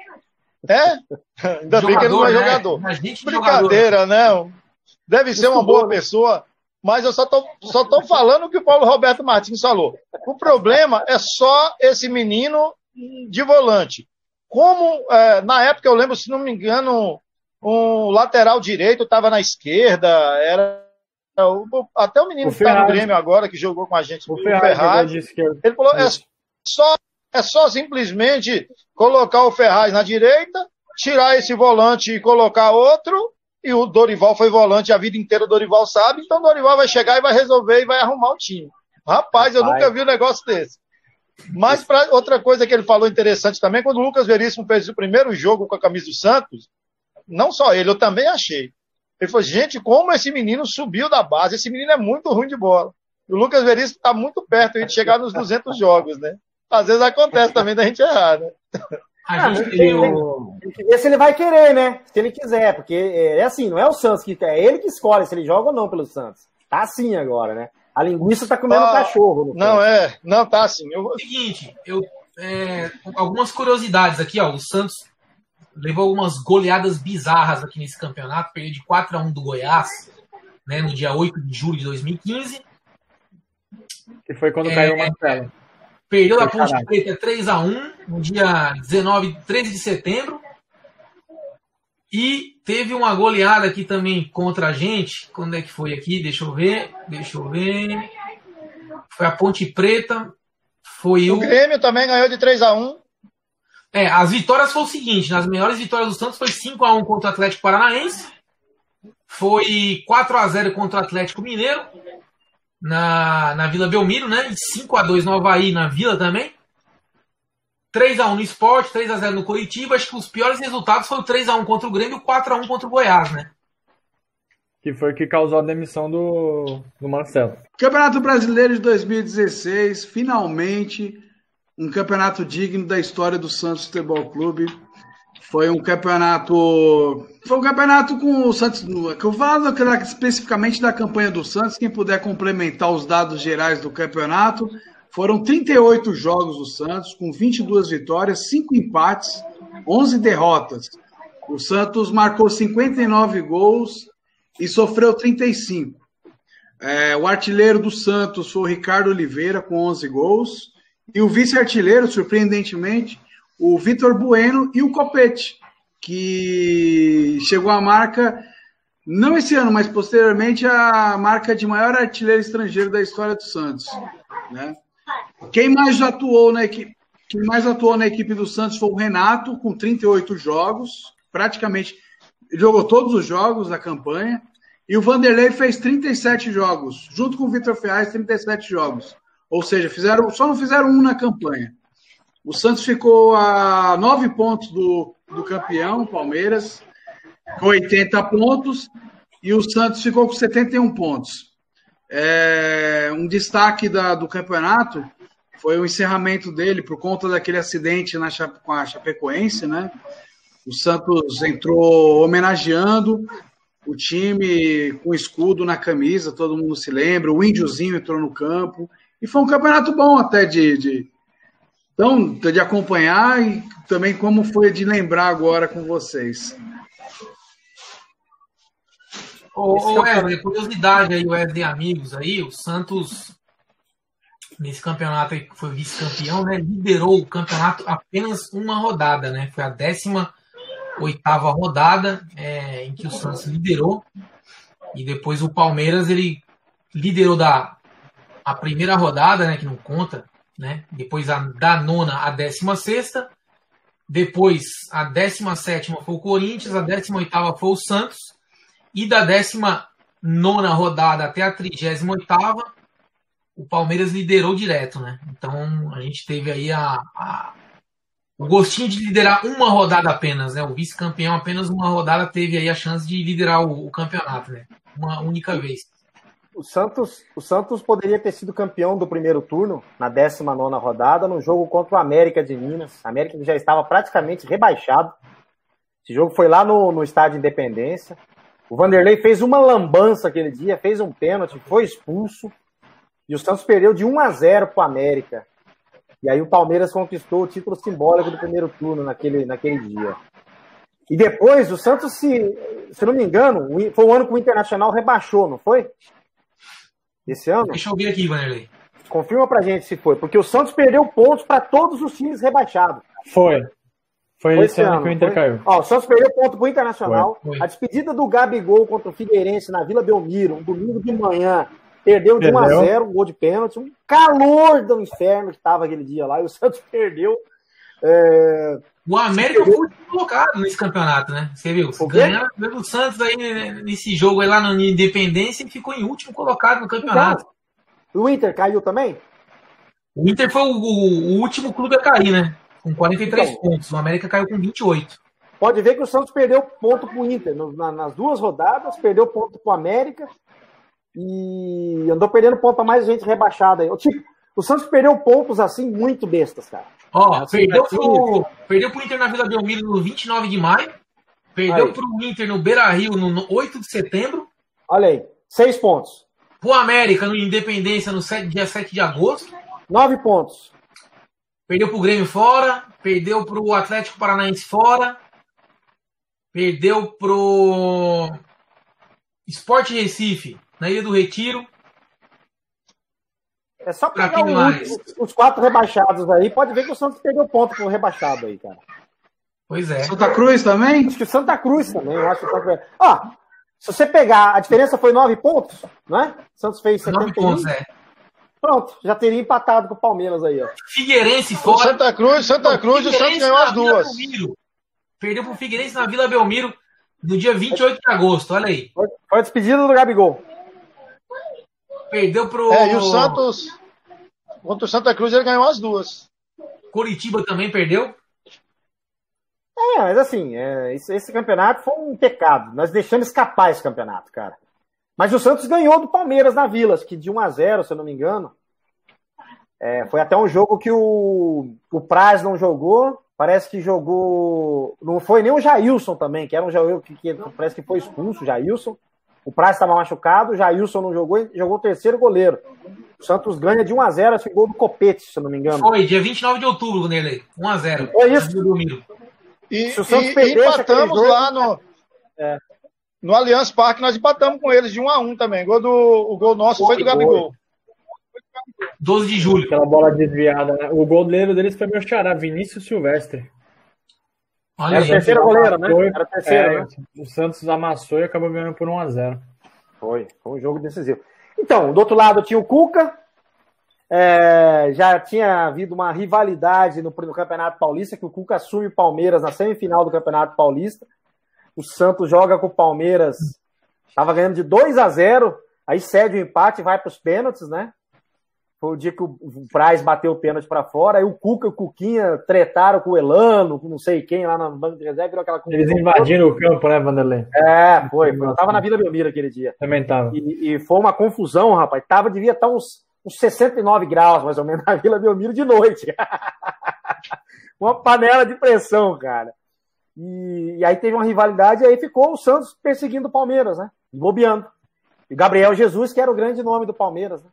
Speaker 7: Ainda bem que ele não é jogador. Brincadeira, né? Deve ser uma boa pessoa, mas eu só tô falando o que o Paulo Roberto Martins falou. O problema é só esse menino de volante. Como, na época, eu lembro, se não me engano, um lateral direito estava na esquerda, até o menino que está no Grêmio agora, que jogou com a gente, o Ferraz, ele falou, é só simplesmente colocar o Ferraz na direita, tirar esse volante e colocar outro, e o Dorival foi volante a vida inteira, o Dorival sabe, então o Dorival vai chegar e vai resolver e vai arrumar o time. Rapaz, eu nunca vi um negócio desse. Mas outra coisa que ele falou interessante também, quando o Lucas Veríssimo fez o primeiro jogo com a camisa do Santos, não só ele, eu também achei. Ele falou, gente, como esse menino subiu da base, esse menino é muito ruim de bola. E o Lucas Veríssimo está muito perto de chegar nos 200 jogos, né? Às vezes acontece também da gente errar, né?
Speaker 3: Tem que ver se ele vai querer, né? Se ele quiser, porque é assim, não é o Santos que quer, é ele que escolhe se ele joga ou não pelo Santos. Tá assim agora, né? A linguiça tá comendo cachorro.
Speaker 7: Não, tá assim.
Speaker 2: Seguinte, algumas curiosidades aqui, ó. O Santos levou algumas goleadas bizarras aqui nesse campeonato, perdeu de 4-1 do Goiás, né, no dia 8 de julho de 2015.
Speaker 6: Que foi quando caiu o Marcelo.
Speaker 2: Perdeu da Ponte Preta 3-1 no dia 13 de setembro. E teve uma goleada aqui também contra a gente. Quando é que foi aqui? Deixa eu ver. Foi a Ponte Preta. O
Speaker 7: Grêmio também ganhou de 3-1.
Speaker 2: As vitórias foi o seguinte. Nas melhores vitórias do Santos foi 5-1 contra o Atlético Paranaense. Foi 4-0 contra o Atlético Mineiro. Na Vila Belmiro, né? E 5-2 no Avaí, na Vila também. 3-1 no Sport, 3-0 no Curitiba. Acho que os piores resultados foi o 3-1 contra o Grêmio e o 4-1 contra o Goiás, né?
Speaker 6: Que foi o que causou a demissão do Marcelo.
Speaker 4: Campeonato Brasileiro de 2016, finalmente um campeonato digno da história do Santos Futebol Clube. Foi um campeonato com o Santos, que eu falo especificamente da campanha do Santos, quem puder complementar os dados gerais do campeonato, foram 38 jogos do Santos, com 22 vitórias, 5 empates, 11 derrotas. O Santos marcou 59 gols e sofreu 35. O artilheiro do Santos foi o Ricardo Oliveira, com 11 gols, e o vice-artilheiro, surpreendentemente, o Vitor Bueno e o Copete, que chegou à marca, não esse ano, mas posteriormente, a marca de maior artilheiro estrangeiro da história do Santos, né? Quem mais atuou na equipe do Santos foi o Renato, com 38 jogos, praticamente jogou todos os jogos da campanha, E o Vanderlei fez 37 jogos, junto com o Vitor Ferraz, 37 jogos. Ou seja, só não fizeram um na campanha. O Santos ficou a 9 pontos do campeão, Palmeiras, com 80 pontos, e o Santos ficou com 71 pontos. Um destaque do campeonato foi o encerramento dele por conta daquele acidente com a Chapecoense, né? O Santos entrou homenageando o time com escudo na camisa, todo mundo se lembra, o Índiozinho entrou no campo, e foi um campeonato bom até de acompanhar, e também como foi de lembrar agora com vocês.
Speaker 2: Wesley, curiosidade aí, Wesley, amigos aí, o Santos, nesse campeonato aí que foi vice-campeão, né, liderou o campeonato apenas uma rodada, né, foi a 18ª rodada em que o Santos liderou, e depois o Palmeiras, ele liderou a primeira rodada, né, que não conta, né, depois da 9ª à 16ª, depois a 17ª foi o Corinthians, a 18ª foi o Santos, e da 19ª rodada até a 38ª, o Palmeiras liderou direto, né? Então a gente teve aí o gostinho de liderar uma rodada apenas, né? O vice-campeão apenas uma rodada teve aí a chance de liderar o campeonato, né? Uma única vez.
Speaker 3: O Santos poderia ter sido campeão do primeiro turno, na 19ª rodada, no jogo contra o América de Minas. A América já estava praticamente rebaixado. Esse jogo foi lá no Estádio Independência. O Vanderlei fez uma lambança aquele dia, fez um pênalti, foi expulso. E o Santos perdeu de 1-0 para o América. E aí o Palmeiras conquistou o título simbólico do primeiro turno naquele dia. E depois o Santos, se não me engano, foi o ano que o Internacional rebaixou, não foi? Esse ano?
Speaker 2: Deixa eu ver aqui, Vanderlei.
Speaker 3: Confirma pra gente se foi. Porque o Santos perdeu pontos para todos os times rebaixados.
Speaker 6: Foi esse ano que o Inter caiu.
Speaker 3: O Santos perdeu ponto pro Internacional.
Speaker 2: Foi.
Speaker 3: A despedida do Gabigol contra o Figueirense na Vila Belmiro, um domingo de manhã, perdeu de 1-0, um gol de pênalti. Um calor do inferno que estava aquele dia lá, e o Santos perdeu.
Speaker 2: O América foi o último colocado nesse campeonato, né? Você viu? Ganhando o Santos aí nesse jogo aí lá na Independência e ficou em último colocado no campeonato.
Speaker 3: O Inter caiu também?
Speaker 2: O Inter foi o último clube a cair, né? Com 43 pontos. O América caiu com 28.
Speaker 3: Pode ver que o Santos perdeu ponto pro Inter. Nas duas rodadas, perdeu ponto pro América e andou perdendo ponto a mais gente rebaixada aí. Tipo, o Santos perdeu pontos assim muito bestas, cara.
Speaker 2: Perdeu pro Inter na Vila Belmiro no 29 de maio. Perdeu pro Inter no Beira-Rio no 8 de setembro.
Speaker 3: Olha aí, 6 pontos.
Speaker 2: Pro América no Independência no dia 7 de agosto.
Speaker 3: 9 pontos.
Speaker 2: Perdeu pro Grêmio fora. Perdeu pro Atlético Paranaense fora. Perdeu pro Sport Recife na Ilha do Retiro.
Speaker 3: É só pegar os 4 rebaixados aí, pode ver que o Santos perdeu ponto pro rebaixado aí, cara.
Speaker 2: Pois é.
Speaker 4: Santa Cruz também?
Speaker 3: Acho que o Santa Cruz também, eu acho que o Santa Cruz. Se você pegar, a diferença foi 9 pontos, né? O Santos fez 71.
Speaker 2: 9 pontos,
Speaker 3: Pronto, já teria empatado com o Palmeiras aí, ó.
Speaker 2: Figueirense fora.
Speaker 7: Santa Cruz, o Santos ganhou as duas.
Speaker 2: Perdeu pro Figueirense na Vila Belmiro no dia 28 de agosto, olha aí.
Speaker 3: Foi a despedida do Gabigol.
Speaker 2: Perdeu pro...
Speaker 7: E o Santos, contra o Santa Cruz, ele ganhou as duas.
Speaker 2: Curitiba também perdeu.
Speaker 3: Mas assim, esse campeonato foi um pecado. Nós deixamos escapar esse campeonato, cara. Mas o Santos ganhou do Palmeiras na Vila, acho que de 1-0, se eu não me engano. Foi até um jogo que o Praz não jogou. Parece que jogou... Não foi nem o Jailson também, que era um jogador que parece que foi expulso, o Jailson. O Praz estava machucado, o Jailson não jogou, e jogou o terceiro goleiro. O Santos ganha de 1-0, acho que gol do Copete, se eu não me engano.
Speaker 2: Foi, dia 29 de outubro nele, 1-0.
Speaker 3: Foi isso.
Speaker 7: E empatamos lá no Allianz Parque, nós empatamos com eles de 1-1 também. O gol nosso foi do Gabigol.
Speaker 2: 12 de julho.
Speaker 6: Aquela bola desviada, né? O goleiro deles foi meu xará, Vinícius Silvestre.
Speaker 3: Olha, era o terceiro goleiro, né?
Speaker 6: Era o terceiro, né? O Santos amassou e acabou ganhando por 1-0.
Speaker 3: Foi um jogo decisivo. Então, do outro lado tinha o Cuca. Já tinha havido uma rivalidade no Campeonato Paulista, que o Cuca assume o Palmeiras na semifinal do Campeonato Paulista. O Santos joga com o Palmeiras Tava ganhando de 2-0, aí cede o empate e vai para os pênaltis, né? Foi o dia que o Praz bateu o pênalti para fora, aí o Cuca e o Cuquinha tretaram com o Elano, com não sei quem lá no banco de reserva, virou aquela confusão.
Speaker 6: Eles invadiram o campo, né, Vanderlei?
Speaker 3: Foi. Eu tava na Vila Belmiro aquele dia.
Speaker 6: Também tava.
Speaker 3: E foi uma confusão, rapaz. Devia estar uns 69 graus, mais ou menos, na Vila Belmiro de noite. Uma panela de pressão, cara. E aí teve uma rivalidade, e aí ficou o Santos perseguindo o Palmeiras, né? E bobeando. E o Gabriel Jesus, que era o grande nome do Palmeiras, né?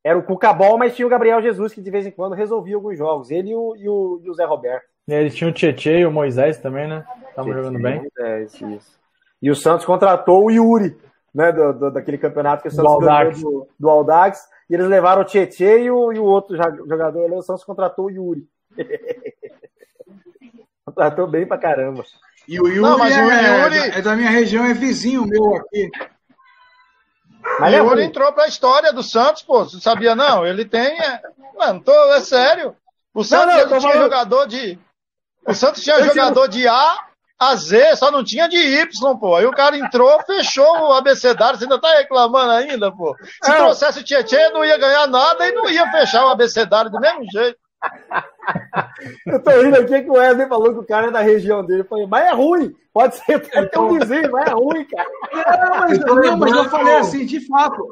Speaker 3: Era o Cucabol, mas tinha o Gabriel Jesus, que de vez em quando resolvia alguns jogos. Ele e o Zé Roberto.
Speaker 6: E eles tinham o Tietê e o Moisés também, né? Estavam jogando bem.
Speaker 3: Isso. E o Santos contratou o Yuri, né? Daquele campeonato que o Santos ganhou do Audax. E eles levaram o Tietê e o outro jogador. O Santos contratou o Yuri. Contratou bem pra caramba.
Speaker 4: E o Yuri é da minha região, é vizinho meu aqui.
Speaker 7: Mas o Yuri entrou pra história do Santos, pô. Você sabia, não? Ele tem... Mano, é sério. O Santos tinha jogador de... O Santos tinha jogador de A a Z, só não tinha de Y, pô. Aí o cara entrou, fechou o abecedário. Você ainda tá reclamando ainda, pô. Se trouxesse o Tietê, não ia ganhar nada e não ia fechar o abecedário do mesmo jeito.
Speaker 3: Eu tô rindo aqui que o Wesley falou que o cara é da região dele. Eu falei, mas é ruim. Pode ser até um vizinho, mas é ruim, cara.
Speaker 4: Mas eu falei assim, de fato.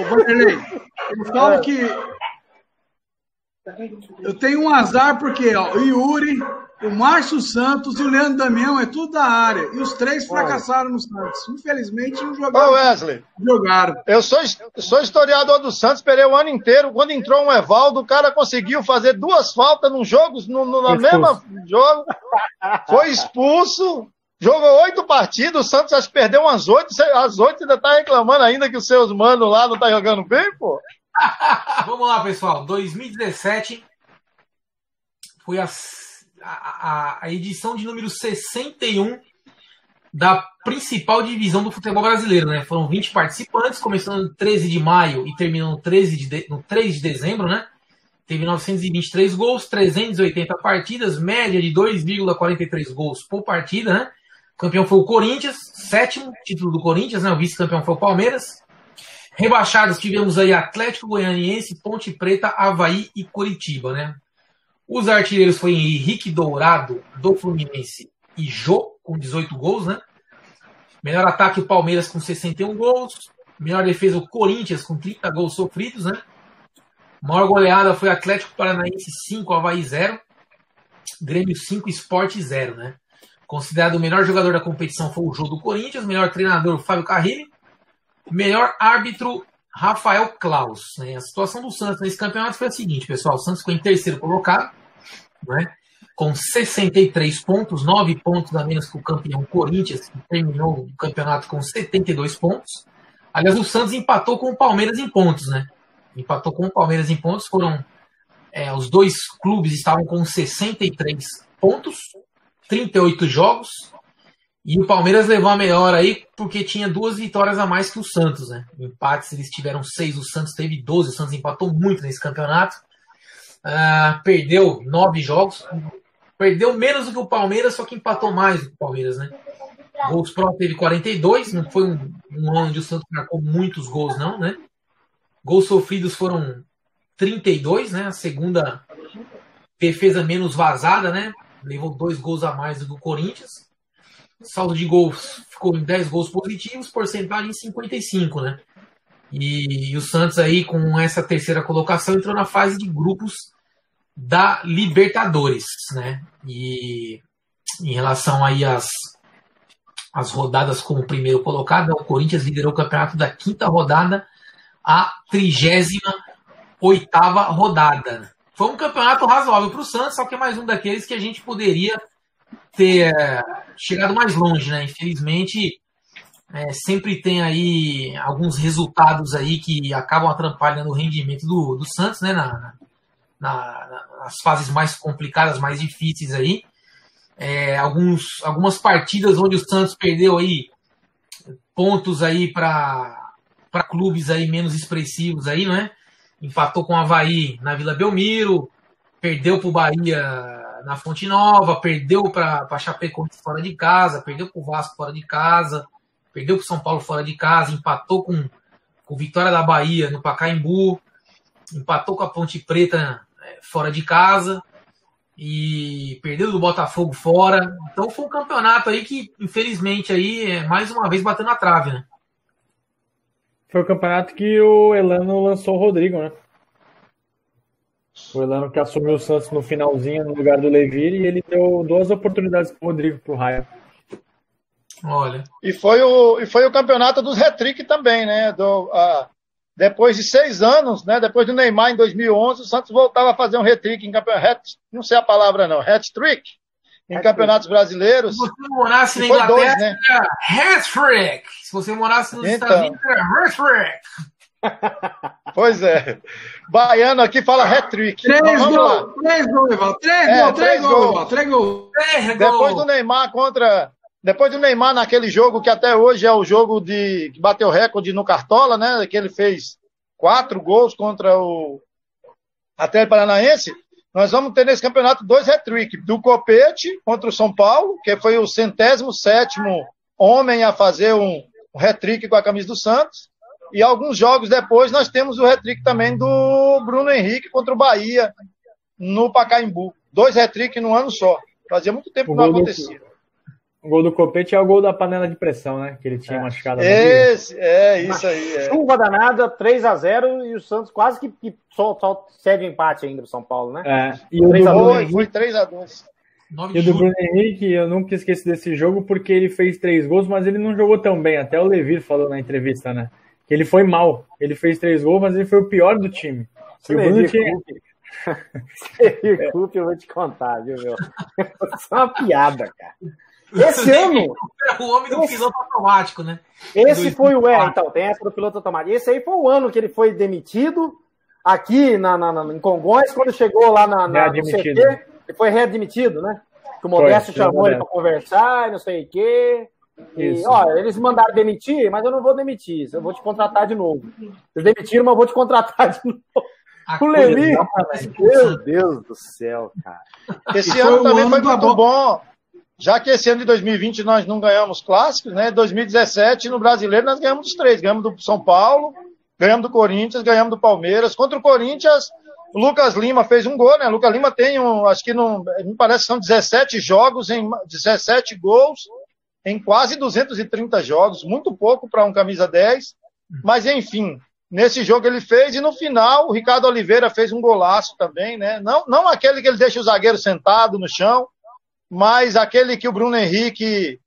Speaker 4: Vanderlei, eu falo que eu tenho um azar porque o Yuri, o Márcio Santos e o Leandro Damião é tudo da área. E os três fracassaram no Santos. Infelizmente, não jogaram.
Speaker 7: Ô, Wesley, eu sou historiador do Santos, esperei o ano inteiro. Quando entrou um Evaldo, o cara conseguiu fazer 2 faltas num jogo, no mesmo jogo. Foi expulso. Jogou 8 partidas, o Santos acho que perdeu umas 8. As 8 ainda tá reclamando ainda que os seus manos lá não tá jogando bem, pô.
Speaker 2: Vamos lá, pessoal. 2017 foi a edição de número 61 da principal divisão do futebol brasileiro, né? Foram 20 participantes, começando no 13 de maio e terminando no 3 de dezembro, né? Teve 923 gols, 380 partidas, média de 2,43 gols por partida, né? O campeão foi o Corinthians, 7º título do Corinthians, né? O vice-campeão foi o Palmeiras. Rebaixados tivemos aí Atlético Goianiense, Ponte Preta, Avaí e Curitiba, né? Os artilheiros foram Henrique Dourado, do Fluminense, e Jô, com 18 gols, né? Melhor ataque o Palmeiras com 61 gols. Melhor defesa o Corinthians com 30 gols sofridos, né? Maior goleada foi Atlético Paranaense 5, Avaí 0. Grêmio 5, Sport 0, né? Considerado o melhor jogador da competição foi o Jô do Corinthians. Melhor treinador, Fábio Carrilli. Melhor árbitro, Rafael Claus. Né? A situação do Santos nesse campeonato foi a seguinte, pessoal. O Santos ficou em 3º colocado, né? Com 63 pontos, 9 pontos a menos que o campeão Corinthians, que terminou o campeonato com 72 pontos. Aliás, o Santos empatou com o Palmeiras em pontos, né? Empatou com o Palmeiras em pontos. Foram os dois clubes estavam com 63 pontos, 38 jogos. E o Palmeiras levou a melhor aí porque tinha 2 vitórias a mais que o Santos, né? Empates eles tiveram 6, o Santos teve 12, o Santos empatou muito nesse campeonato. Perdeu 9 jogos, perdeu menos do que o Palmeiras, só que empatou mais do que o Palmeiras, né? Gols pró teve 42, não foi um ano onde o Santos marcou muitos gols, não, né? Gols sofridos foram 32, né? A segunda defesa menos vazada, né? Levou 2 gols a mais do que o Corinthians. Saldo de gols ficou em 10 gols positivos, porcentagem em 55, né? E o Santos aí, com essa 3ª colocação, entrou na fase de grupos da Libertadores, né? E em relação aí às rodadas como primeiro colocado, o Corinthians liderou o campeonato da 5ª rodada à 38ª rodada. Foi um campeonato razoável para o Santos, só que é mais um daqueles que a gente poderia ter chegado mais longe, né? Infelizmente, sempre tem aí alguns resultados aí que acabam atrapalhando o rendimento do Santos, né? Nas fases mais complicadas, mais difíceis aí. Algumas partidas onde o Santos perdeu aí pontos aí para clubes aí menos expressivos aí, né? Empatou com o Avaí na Vila Belmiro, perdeu para o Bahia na Fonte Nova, perdeu para Chapecoense fora de casa, perdeu para o Vasco fora de casa, perdeu para o São Paulo fora de casa, empatou com Vitória da Bahia no Pacaembu, empatou com a Ponte Preta fora de casa e perdeu do Botafogo fora. Então foi um campeonato aí que, infelizmente, aí, mais uma vez bateu na trave, né?
Speaker 6: Foi o campeonato que o Elano lançou o Rodrigo, né? O Elano que assumiu o Santos no finalzinho no lugar do Levir e ele deu 2 oportunidades pro Rodrigo, pro Raia.
Speaker 2: Olha.
Speaker 7: E foi o campeonato dos hat-trick também, né? Depois de 6 anos, né? Depois do Neymar em 2011, o Santos voltava a fazer um hat-trick em campeonato, não sei a palavra não, hat-trick em campeonatos brasileiros.
Speaker 2: Se você morasse na Inglaterra, era hat-trick. Se você morasse nos Estados Unidos, era hat-trick.
Speaker 7: Pois é. Baiano aqui fala hat-trick.
Speaker 4: 3 gols, Evaldo. 3 gols.
Speaker 7: Depois do Neymar naquele jogo que até hoje é o jogo que bateu recorde no Cartola, né? Que ele fez 4 gols contra o Atlético Paranaense. Nós vamos ter nesse campeonato 2 hat-trick. Do Copete contra o São Paulo, que foi o 107º homem a fazer um hat-trick com a camisa do Santos. E alguns jogos depois nós temos o hat-trick também do Bruno Henrique contra o Bahia no Pacaembu. 2 hat-trick num ano só. Fazia muito tempo que não acontecia.
Speaker 6: O gol do Copete é o gol da panela de pressão, né? Que ele tinha machucado.
Speaker 7: Isso aí.
Speaker 3: Chuva danada, 3-0 e o Santos quase que só cede empate ainda pro São Paulo, né?
Speaker 6: E o
Speaker 7: foi 3-2.
Speaker 6: E o do Bruno Henrique, eu nunca esqueci desse jogo porque ele fez 3 gols, mas ele não jogou tão bem. Até o Levir falou na entrevista, né? Que ele foi mal. Ele fez 3 gols, mas ele foi o pior do time. E o Bruno tinha...
Speaker 3: eu vou te contar, viu, meu? Isso é uma piada, cara. Esse ano...
Speaker 2: O homem do piloto automático, né?
Speaker 3: Esse foi o... então, tem essa do piloto automático. Esse aí foi o ano que ele foi demitido aqui em Congonhas, quando chegou lá no CT, ele foi readmitido, né? Que o Modesto chamou ele para conversar e não sei o quê. E, eles mandaram demitir, mas eu não vou demitir. Eu vou te contratar de novo. Eles demitiram, mas eu vou te contratar de novo. O Levi, meu Deus do céu, cara.
Speaker 7: Esse ano também foi muito bom. Já que esse ano de 2020 nós não ganhamos clássicos, né? 2017 no Brasileiro nós ganhamos os 3. Ganhamos do São Paulo, ganhamos do Corinthians, ganhamos do Palmeiras. Contra o Corinthians, o Lucas Lima fez um gol, né? O Lucas Lima tem acho que me parece que são 17 jogos, 17 gols em quase 230 jogos. Muito pouco para um camisa 10. Mas enfim, nesse jogo ele fez e no final o Ricardo Oliveira fez um golaço também, né? Não aquele que ele deixa o zagueiro sentado no chão, mas aquele que o Bruno Henrique,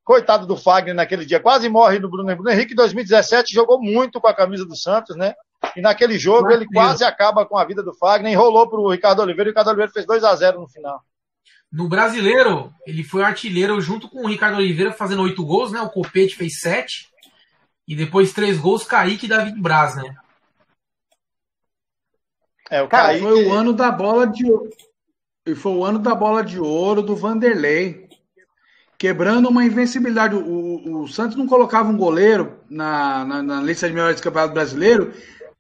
Speaker 7: coitado do Fagner naquele dia, quase morre do Bruno Henrique. Bruno Henrique, em 2017, jogou muito com a camisa do Santos, né? E naquele jogo ele quase acaba com a vida do Fagner, enrolou para o Ricardo Oliveira, e o Ricardo Oliveira fez 2-0 no final.
Speaker 2: No Brasileiro, ele foi artilheiro junto com o Ricardo Oliveira, fazendo 8 gols, né? O Copete fez 7. E depois 3 gols, Kaique e David Braz, né?
Speaker 4: O Kaique... Foi o ano da bola de ouro. E foi o ano da bola de ouro do Vanderlei, quebrando uma invencibilidade. O Santos não colocava um goleiro na lista de melhores do Campeonato Brasileiro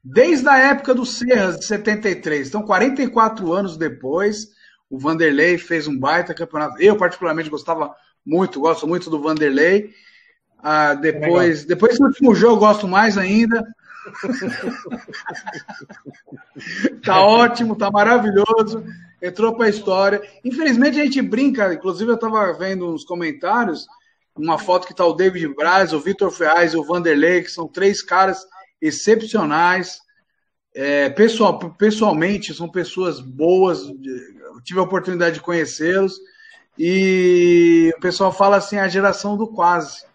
Speaker 4: desde a época do Serras, de 73. Então, 44 anos depois, o Vanderlei fez um baita campeonato. Eu, particularmente, gosto muito do Vanderlei. Depois do último jogo, gosto mais ainda. Tá ótimo, tá maravilhoso. Entrou para a história. Infelizmente a gente brinca, inclusive eu estava vendo uns comentários, uma foto que está o David Braz, o Vitor Ferraz e o Vanderlei, que são 3 caras excepcionais. Pessoalmente, são pessoas boas, eu tive a oportunidade de conhecê-los, e o pessoal fala assim, a geração do quase.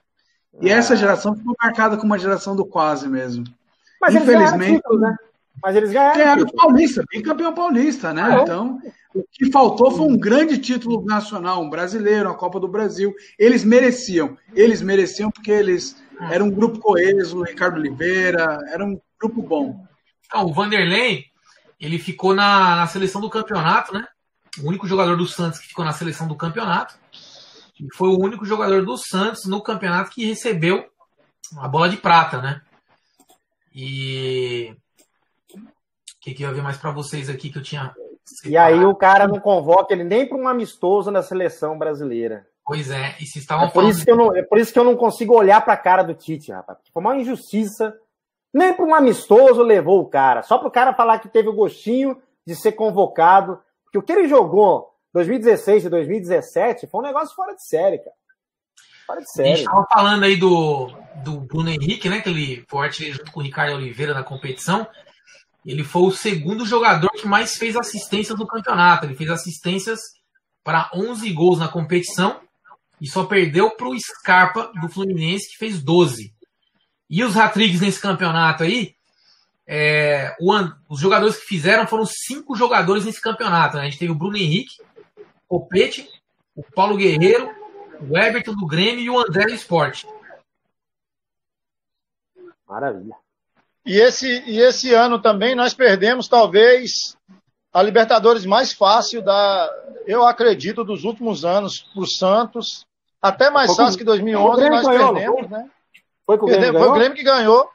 Speaker 4: E essa geração ficou marcada como uma geração do quase mesmo.
Speaker 3: Mas infelizmente, né? Mas eles ganharam.
Speaker 4: Paulista, bicampeão paulista, né? Então, o que faltou foi um grande título nacional, um brasileiro, a Copa do Brasil. Eles mereciam porque eles eram um grupo coeso, o Ricardo Oliveira, era um grupo bom.
Speaker 2: O Vanderlei, ele ficou na seleção do campeonato, né? O único jogador do Santos que ficou na seleção do campeonato. E foi o único jogador do Santos no campeonato que recebeu a bola de prata, né? E o que eu ia ver mais para vocês aqui que eu tinha...
Speaker 3: E aí o cara não convoca ele nem para um amistoso na seleção brasileira.
Speaker 2: Pois é, e vocês estavam
Speaker 3: É por isso que eu não consigo olhar pra cara do Tite, rapaz. Foi uma injustiça. Nem para um amistoso levou o cara. Só pro cara falar que teve o gostinho de ser convocado. Porque o que ele jogou 2016 e 2017 foi um negócio fora de série, cara. Fora de
Speaker 2: A
Speaker 3: série.
Speaker 2: gente estava falando aí do Bruno Henrique, né? Que ele foi artilheiro junto com o Ricardo Oliveira na competição. Ele foi o segundo jogador que mais fez assistências no campeonato. Ele fez assistências para 11 gols na competição e só perdeu para o Scarpa do Fluminense, que fez 12. E os hat-tricks nesse campeonato aí, os jogadores que fizeram foram 5 jogadores nesse campeonato. Né? A gente teve o Bruno Henrique, o Copete, o Paulo Guerreiro, o Everton do Grêmio e o André do Sport.
Speaker 3: Maravilha.
Speaker 7: E esse ano também nós perdemos, talvez, a Libertadores mais fácil eu acredito, dos últimos anos para o Santos. Até mais fácil que 2011 nós perdemos, né?
Speaker 3: Foi o
Speaker 7: Grêmio que ganhou.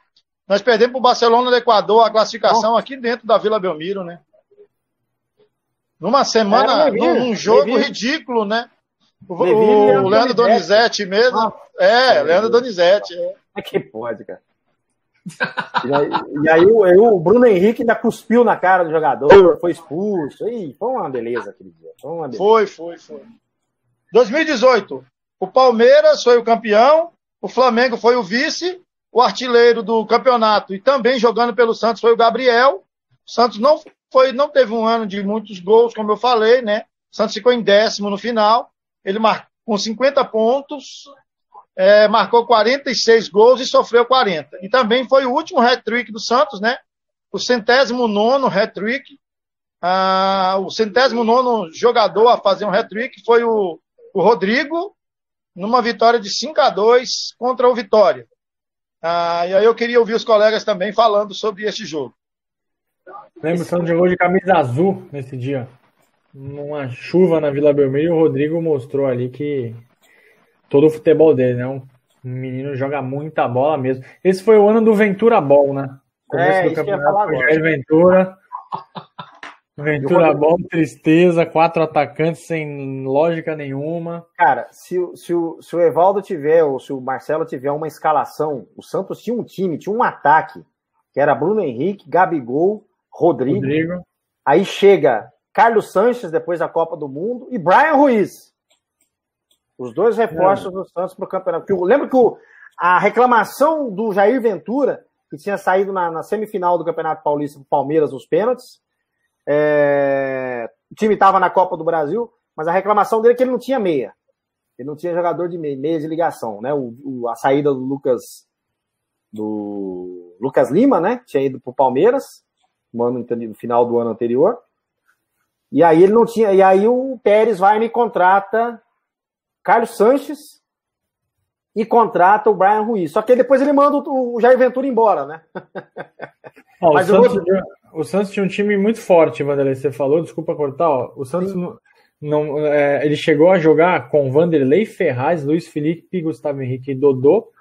Speaker 7: Nós perdemos para o Barcelona do Equador a classificação aqui dentro da Vila Belmiro, né? Numa semana, num jogo ridículo, né? O Leandro Donizete mesmo. Leandro Donizete.
Speaker 3: Que pode, cara. E aí o Bruno Henrique ainda cuspiu na cara do jogador, foi expulso. Aí, foi uma beleza aquele dia.
Speaker 7: Foi. 2018, o Palmeiras foi o campeão, o Flamengo foi o vice, o artilheiro do campeonato e também jogando pelo Santos foi o Gabriel. O Santos não teve um ano de muitos gols, como eu falei, né? O Santos ficou em 10º no final. Ele com 50 pontos, marcou 46 gols e sofreu 40. E também foi o último hat-trick do Santos, né? O 109º hat-trick. O 109º jogador a fazer um hat-trick foi o Rodrigo, numa vitória de 5-2 contra o Vitória. E aí eu queria ouvir os colegas também falando sobre esse jogo.
Speaker 6: Lembro que o Santos jogou de camisa azul nesse dia. Numa chuva na Vila Belmiro, o Rodrigo mostrou ali que todo o futebol dele, né? Um menino joga muita bola mesmo. Esse foi o ano do Ventura Ball, né? Começo do campeonato foi Jair Ventura. Ventura Ball, tristeza, 4 atacantes sem lógica nenhuma.
Speaker 3: Cara, se o Evaldo tiver, ou se o Marcelo tiver uma escalação, o Santos tinha um time, tinha um ataque, que era Bruno Henrique, Gabigol, Rodrigo. Aí chega Carlos Sanches, depois da Copa do Mundo, e Brian Ruiz. Os dois reforços do Santos para o campeonato. Lembra que a reclamação do Jair Ventura, que tinha saído na semifinal do Campeonato Paulista do Palmeiras nos pênaltis, o time estava na Copa do Brasil, mas a reclamação dele é que ele não tinha meia. Ele não tinha jogador de meia de ligação, né? A saída do Lucas Lima, né? Tinha ido para o Palmeiras no final do ano anterior. E aí ele não tinha. E aí o Pérez vai e me contrata Carlos Sanches e contrata o Brian Ruiz. Só que depois ele manda o Jair Ventura embora, né?
Speaker 6: Mas o Santos tinha um time muito forte, Vanderlei, você falou, desculpa cortar. O Santos ele chegou a jogar com Vanderlei, Ferraz, Luiz Felipe, Gustavo Henrique e Dodô,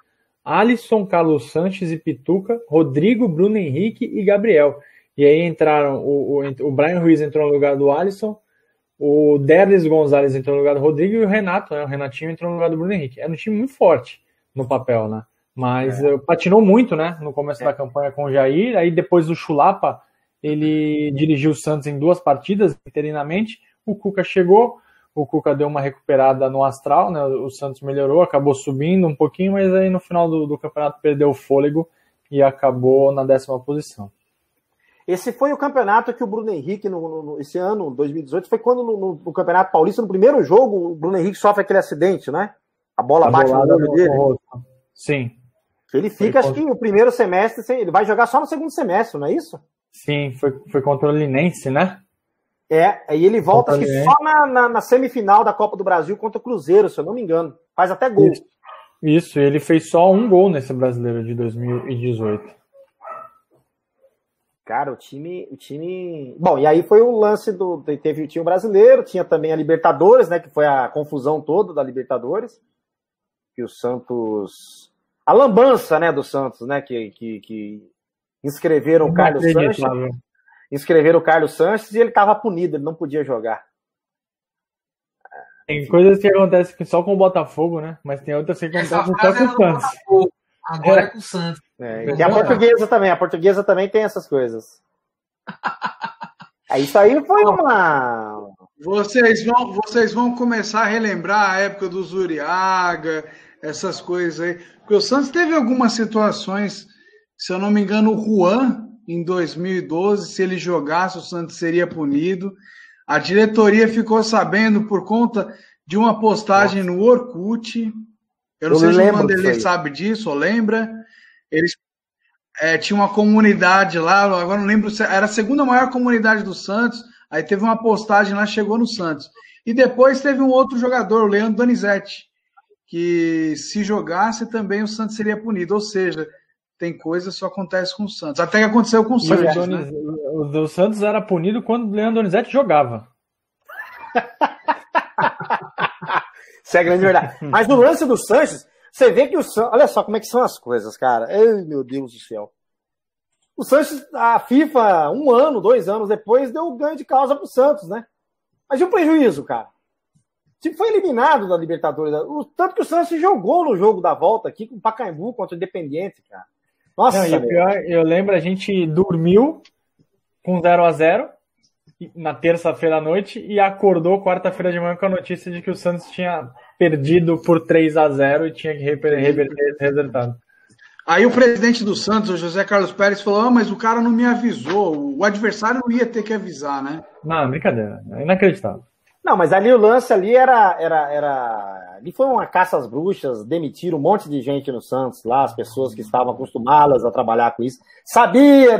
Speaker 6: Alisson, Carlos Sanches e Pituca, Rodrigo, Bruno Henrique e Gabriel. E aí entraram, o Brian Ruiz entrou no lugar do Alisson, o Derlis Gonzalez entrou no lugar do Rodrigo e o Renato, né? O Renatinho entrou no lugar do Bruno Henrique. Era um time muito forte no papel, né? Mas patinou muito, né? No começo da campanha com o Jair. Aí depois do Chulapa, ele dirigiu o Santos em 2 partidas, interinamente. O Cuca chegou, o Cuca deu uma recuperada no astral, né? O Santos melhorou, acabou subindo um pouquinho, mas aí no final do campeonato perdeu o fôlego e acabou na 10ª posição.
Speaker 3: Esse foi o campeonato que o Bruno Henrique, esse ano, 2018, foi quando no Campeonato Paulista, no primeiro jogo, o Bruno Henrique sofre aquele acidente, né? A bola bate no olho dele.
Speaker 6: Sim.
Speaker 3: Ele fica, acho que no primeiro semestre, ele vai jogar só no segundo semestre, não é isso?
Speaker 6: Sim, foi contra o Linense, né?
Speaker 3: Aí ele volta, acho que só na semifinal da Copa do Brasil contra o Cruzeiro, se eu não me engano. Faz até gol.
Speaker 6: Isso, ele fez só 1 gol nesse Brasileiro de 2018.
Speaker 3: Cara, o time... Bom, e aí foi o lance tinha o Brasileiro, tinha também a Libertadores, né? Que foi a confusão toda da Libertadores. Que o Santos... A lambança, né, do Santos, né? Que inscreveram o Carlos Sanches. Inscreveram o Carlos Sanches e ele estava punido, ele não podia jogar.
Speaker 6: Tem coisas que acontecem só com o Botafogo, né? Mas tem outras que acontecem só com o Santos.
Speaker 2: Agora é com o Santos.
Speaker 3: E a portuguesa também tem essas coisas. Isso aí foi uma...
Speaker 4: Vocês vão começar a relembrar a época do Zuriaga, essas coisas aí. Porque o Santos teve algumas situações, se eu não me engano, o Juan, em 2012, se ele jogasse, o Santos seria punido. A diretoria ficou sabendo por conta de uma postagem no Orkut. Eu não sei se o Vanderlei sabe disso ou lembra. Eles tinham uma comunidade lá, agora não lembro se era a segunda maior comunidade do Santos. Aí teve uma postagem lá, chegou no Santos. E depois teve um outro jogador, o Leandro Donizete, que se jogasse também o Santos seria punido. Ou seja, tem coisa que só acontece com o Santos. Até que aconteceu com o Santos, né?
Speaker 6: O Santos era punido quando o Leandro Donizete jogava.
Speaker 3: Isso é a grande verdade. Mas no lance do Sanches, você vê que o Sanches... Olha só como é que são as coisas, cara. Ai, meu Deus do céu. O Sanches, a FIFA, 1 ano, 2 anos depois, deu ganho de causa pro Santos, né? Mas e o prejuízo, cara? O time foi eliminado da Libertadores. Tanto que o Santos jogou no jogo da volta aqui com o Pacaembu contra o Independiente, cara. Nossa,
Speaker 6: não, e o pior, eu lembro, a gente dormiu com 0-0 na terça-feira à noite e acordou quarta-feira de manhã com a notícia de que o Santos tinha perdido por 3-0 e tinha que reverter esse resultado.
Speaker 4: Aí o presidente do Santos, o José Carlos Pérez, falou: mas o cara não me avisou, o adversário não ia ter que avisar, né?
Speaker 6: Não, brincadeira, é inacreditável.
Speaker 3: Não, mas ali o lance ali era... Ali foi uma caça às bruxas, demitiram um monte de gente no Santos lá, as pessoas que estavam acostumadas a trabalhar com isso. Sabia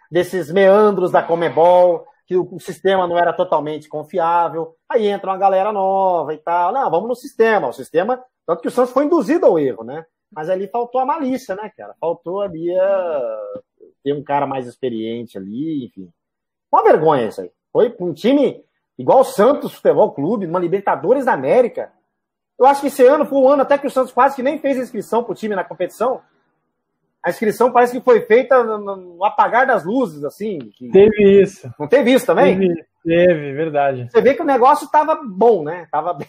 Speaker 3: desses meandros da Conmebol, que o sistema não era totalmente confiável. Aí entra uma galera nova e tal. Não, vamos no sistema. O sistema, tanto que o Santos foi induzido ao erro, né? Mas ali faltou a malícia, né, cara? Faltou ali ter um cara mais experiente ali, enfim. Uma vergonha isso aí. Foi um time igual o Santos Futebol Clube, uma Libertadores da América. Eu acho que esse ano foi um ano até que o Santos quase que nem fez inscrição pro time na competição. A inscrição parece que foi feita no apagar das luzes, assim.
Speaker 6: Teve isso.
Speaker 3: Não teve isso também?
Speaker 6: Teve, verdade.
Speaker 3: Você vê que o negócio tava bom, né? Tava bem.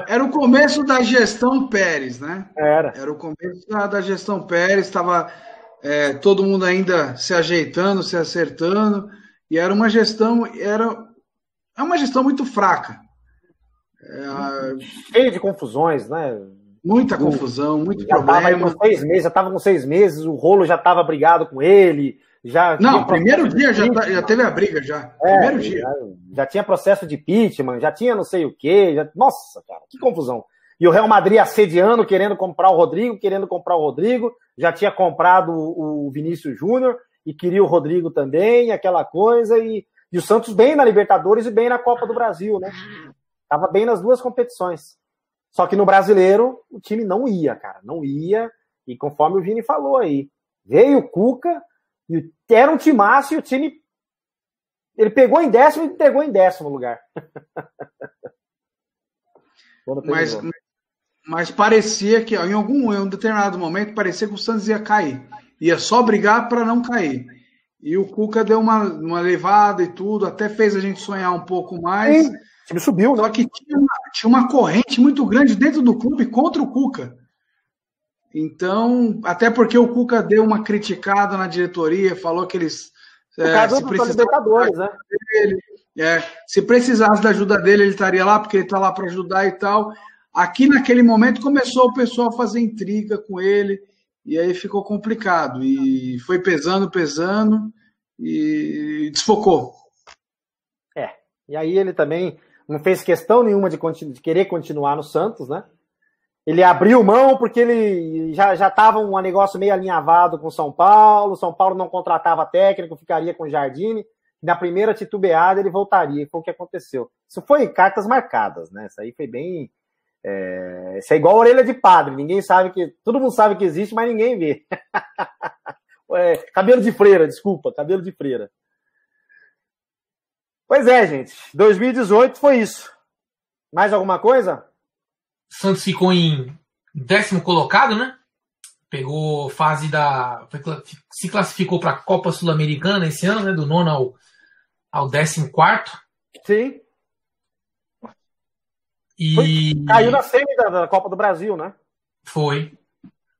Speaker 4: Era o começo da gestão Pérez, né?
Speaker 3: Era
Speaker 4: o começo da gestão Pérez, estava todo mundo ainda se ajeitando, se acertando, e era uma gestão, é uma gestão muito fraca.
Speaker 3: Cheio de confusões, né?
Speaker 4: Muita confusão, muito problema.
Speaker 3: Já estava com 6 meses, o Rolo já estava brigado com ele.
Speaker 4: Primeiro dia já teve a briga já. Primeiro dia.
Speaker 3: Já tinha processo de impeachment, já tinha não sei o quê. Nossa, cara, que confusão. E o Real Madrid assediando, querendo comprar o Rodrigo. Já tinha comprado o Vinícius Júnior e queria o Rodrigo também, aquela coisa. E o Santos bem na Libertadores e bem na Copa do Brasil, né? Tava bem nas 2 competições. Só que no Brasileiro, o time não ia, cara. Não ia. E conforme o Vini falou aí, veio o Cuca, e era um timaço e o time... Ele pegou em 10º e entregou em 10º lugar.
Speaker 4: Mas parecia que, em um determinado momento, parecia que o Santos ia cair. Ia só brigar para não cair. E o Cuca deu uma levada e tudo, até fez a gente sonhar um pouco mais.
Speaker 3: Sim. O time subiu, né?
Speaker 4: Só que tinha uma corrente muito grande dentro do clube contra o Cuca. Então, até porque o Cuca deu uma criticada na diretoria, falou que eles... se precisasse da ajuda dele, ele estaria lá, porque ele está lá para ajudar e tal. Aqui, naquele momento, começou o pessoal a fazer intriga com ele, e aí ficou complicado. E foi pesando e desfocou.
Speaker 3: E aí ele também não fez questão nenhuma de querer continuar no Santos, né? Ele abriu mão porque ele já estava um negócio meio alinhavado com o São Paulo não contratava técnico, ficaria com o Jardine, na primeira titubeada ele voltaria, e foi o que aconteceu. Isso foi cartas marcadas, né? Isso aí foi bem... Isso é igual a orelha de padre, todo mundo sabe que existe, mas ninguém vê. Cabelo de freira, desculpa, cabelo de freira. Pois é, gente. 2018 foi isso. Mais alguma coisa?
Speaker 2: Santos ficou em 10º colocado, né? Pegou fase se classificou para a Copa Sul-Americana esse ano, né? Do 9º ao 14º.
Speaker 3: Sim. Caiu na semi da Copa do Brasil, né?
Speaker 2: Foi.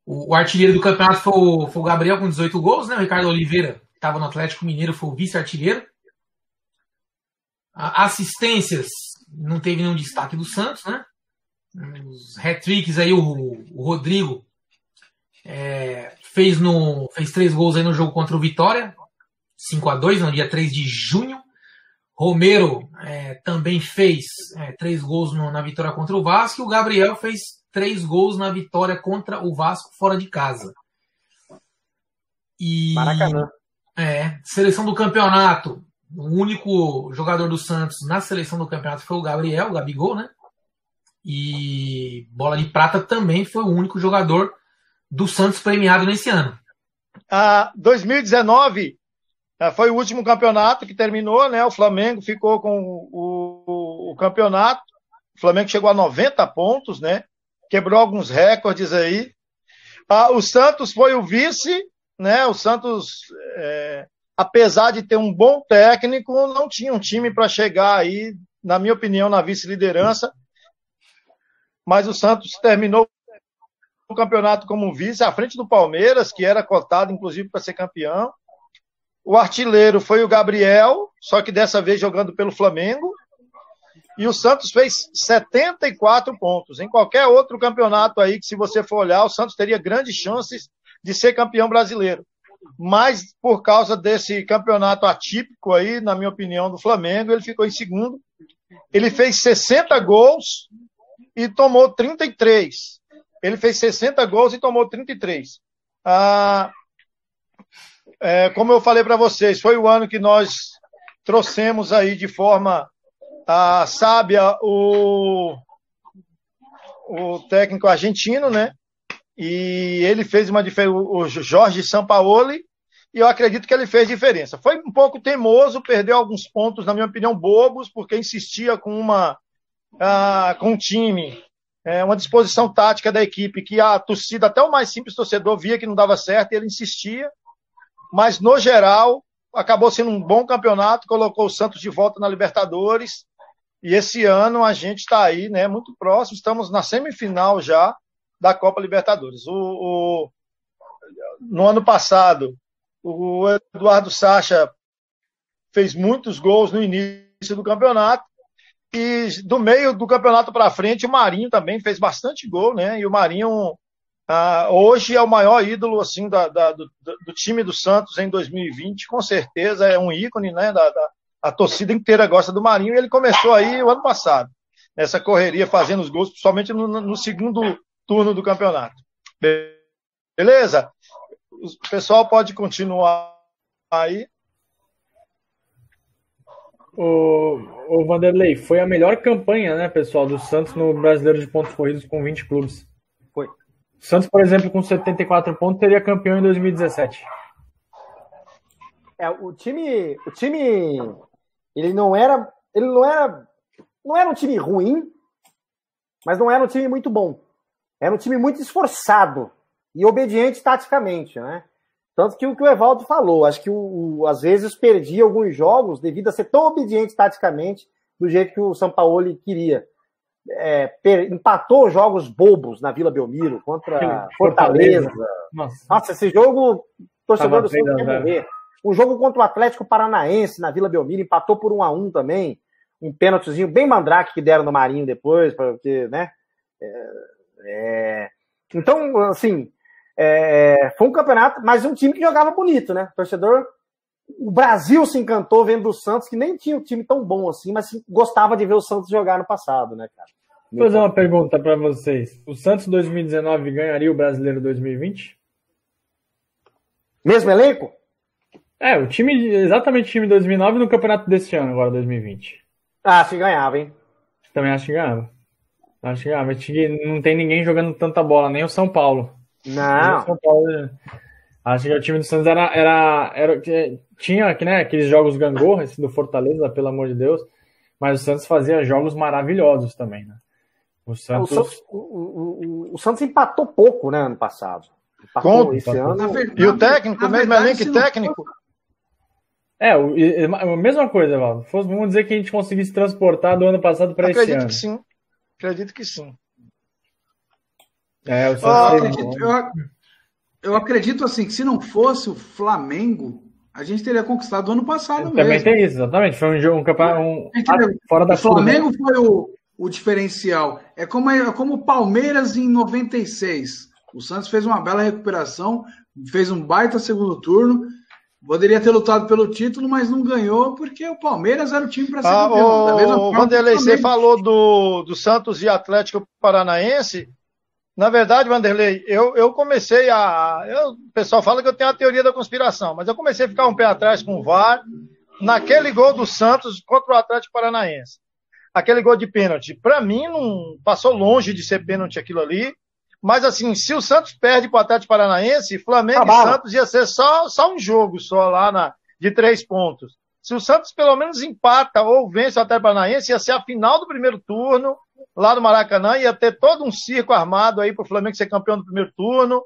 Speaker 2: O artilheiro do campeonato foi o Gabriel com 18 gols, né? O Ricardo Oliveira, que estava no Atlético Mineiro, foi o vice-artilheiro. Assistências, não teve nenhum destaque do Santos, né? Os hat-tricks aí, o Rodrigo fez 3 gols aí no jogo contra o Vitória, 5-2, no dia 3 de junho. Romero também fez 3 gols na vitória contra o Vasco, e o Gabriel fez 3 gols na vitória contra o Vasco fora de casa.
Speaker 3: Maracanã.
Speaker 2: Seleção do campeonato, o único jogador do Santos na seleção do campeonato foi o Gabriel, o Gabigol, né? E bola de prata também foi o único jogador do Santos premiado nesse ano.
Speaker 7: 2019 foi o último campeonato que terminou, né? O Flamengo ficou com o campeonato. O Flamengo chegou a 90 pontos, né? Quebrou alguns recordes aí. O Santos foi o vice, né? O Santos, apesar de ter um bom técnico, não tinha um time para chegar aí, na minha opinião, na vice-liderança. Mas o Santos terminou o campeonato como vice, à frente do Palmeiras, que era cotado, inclusive, para ser campeão. O artilheiro foi o Gabriel, só que dessa vez jogando pelo Flamengo. E o Santos fez 74 pontos. Em qualquer outro campeonato aí, que se você for olhar, o Santos teria grandes chances de ser campeão brasileiro. Mas, por causa desse campeonato atípico aí, na minha opinião, do Flamengo, ele ficou em segundo. Ele fez 60 gols e tomou 33. Ele fez 60 gols e tomou 33. Como eu falei para vocês, foi o ano que nós trouxemos aí de forma sábia o técnico argentino, né? E ele fez uma diferença, o Jorge Sampaoli, e eu acredito que ele fez diferença. Foi um pouco teimoso, perdeu alguns pontos, na minha opinião, bobos, porque insistia com um time, uma disposição tática da equipe, que a torcida, até o mais simples torcedor, via que não dava certo, e ele insistia. Mas, no geral, acabou sendo um bom campeonato, colocou o Santos de volta na Libertadores, e esse ano a gente está aí, né, muito próximo, estamos na semifinal já da Copa Libertadores. No ano passado, o Eduardo Sacha fez muitos gols no início do campeonato, e do meio do campeonato para frente, o Marinho também fez bastante gol, né? E o Marinho hoje é o maior ídolo assim, do time do Santos em 2020, com certeza é um ícone, né? A torcida inteira gosta do Marinho, e ele começou aí o ano passado, nessa correria, fazendo os gols, principalmente no segundo turno do campeonato. Beleza? O pessoal pode continuar aí.
Speaker 6: O Vanderlei, foi a melhor campanha, né, pessoal, do Santos no Brasileiro de Pontos Corridos com 20 clubes.
Speaker 3: Foi.
Speaker 6: O Santos, por exemplo, com 74 pontos, seria campeão em 2017.
Speaker 3: O time ele não era um time ruim, mas não era um time muito bom. Era um time muito esforçado e obediente taticamente, né? Tanto que o que o Evaldo falou, acho que às vezes perdia alguns jogos devido a ser tão obediente taticamente do jeito que o Sampaoli queria. Empatou jogos bobos na Vila Belmiro contra Fortaleza. Nossa, esse jogo, torcedor do Santos quer morrer. Um jogo contra o Atlético Paranaense na Vila Belmiro, empatou por 1-1 também. Um pênaltizinho bem mandrake que deram no Marinho depois, porque, né? Então, assim, foi um campeonato, mas um time que jogava bonito, né? O Brasil se encantou vendo o Santos, que nem tinha um time tão bom assim, mas gostava de ver o Santos jogar no passado, né, cara?
Speaker 6: Vou fazer uma pergunta para vocês. O Santos 2019 ganharia o Brasileiro 2020?
Speaker 3: Mesmo elenco?
Speaker 6: Exatamente o time de 2009 no campeonato desse ano, agora 2020.
Speaker 3: Acho que ganhava, hein?
Speaker 6: Também acho que ganhava. Não tem ninguém jogando tanta bola, nem o São Paulo.
Speaker 3: Não.
Speaker 6: São Paulo, acho que o time do Santos tinha aqueles jogos gangorra, esse do Fortaleza, pelo amor de Deus, mas o Santos fazia jogos maravilhosos também, né? O
Speaker 3: Santos empatou pouco, né, ano passado. Empatou esse ano.
Speaker 7: E o técnico, mesmo elenco técnico?
Speaker 6: A mesma coisa, Valdo. Vamos dizer que a gente conseguisse transportar do ano passado para esse ano.
Speaker 7: Acredito que sim. Acredito que sim.
Speaker 6: O Santos
Speaker 4: eu acredito assim que se não fosse o Flamengo, a gente teria conquistado o ano passado
Speaker 6: também
Speaker 4: mesmo.
Speaker 6: tem isso, exatamente. Foi um jogo, fora da
Speaker 4: O Flamengo foi o diferencial. É como o Palmeiras em 96. O Santos fez uma bela recuperação, fez um baita segundo turno. Poderia ter lutado pelo título, mas não ganhou porque o Palmeiras era o time para ser campeão.
Speaker 7: Vanderlei, você falou do Santos e Atlético Paranaense. Na verdade, Vanderlei, eu comecei o pessoal fala que eu tenho a teoria da conspiração, mas eu comecei a ficar um pé atrás com o VAR naquele gol do Santos contra o Atlético Paranaense. Aquele gol de pênalti. Para mim, não passou longe de ser pênalti aquilo ali. Mas, assim, se o Santos perde para o Atlético Paranaense, Flamengo e Santos ia ser só um jogo só lá de 3 pontos. Se o Santos pelo menos empata ou vence o Atlético Paranaense, ia ser a final do primeiro turno, lá no Maracanã, ia ter todo um circo armado aí para o Flamengo ser campeão do primeiro turno.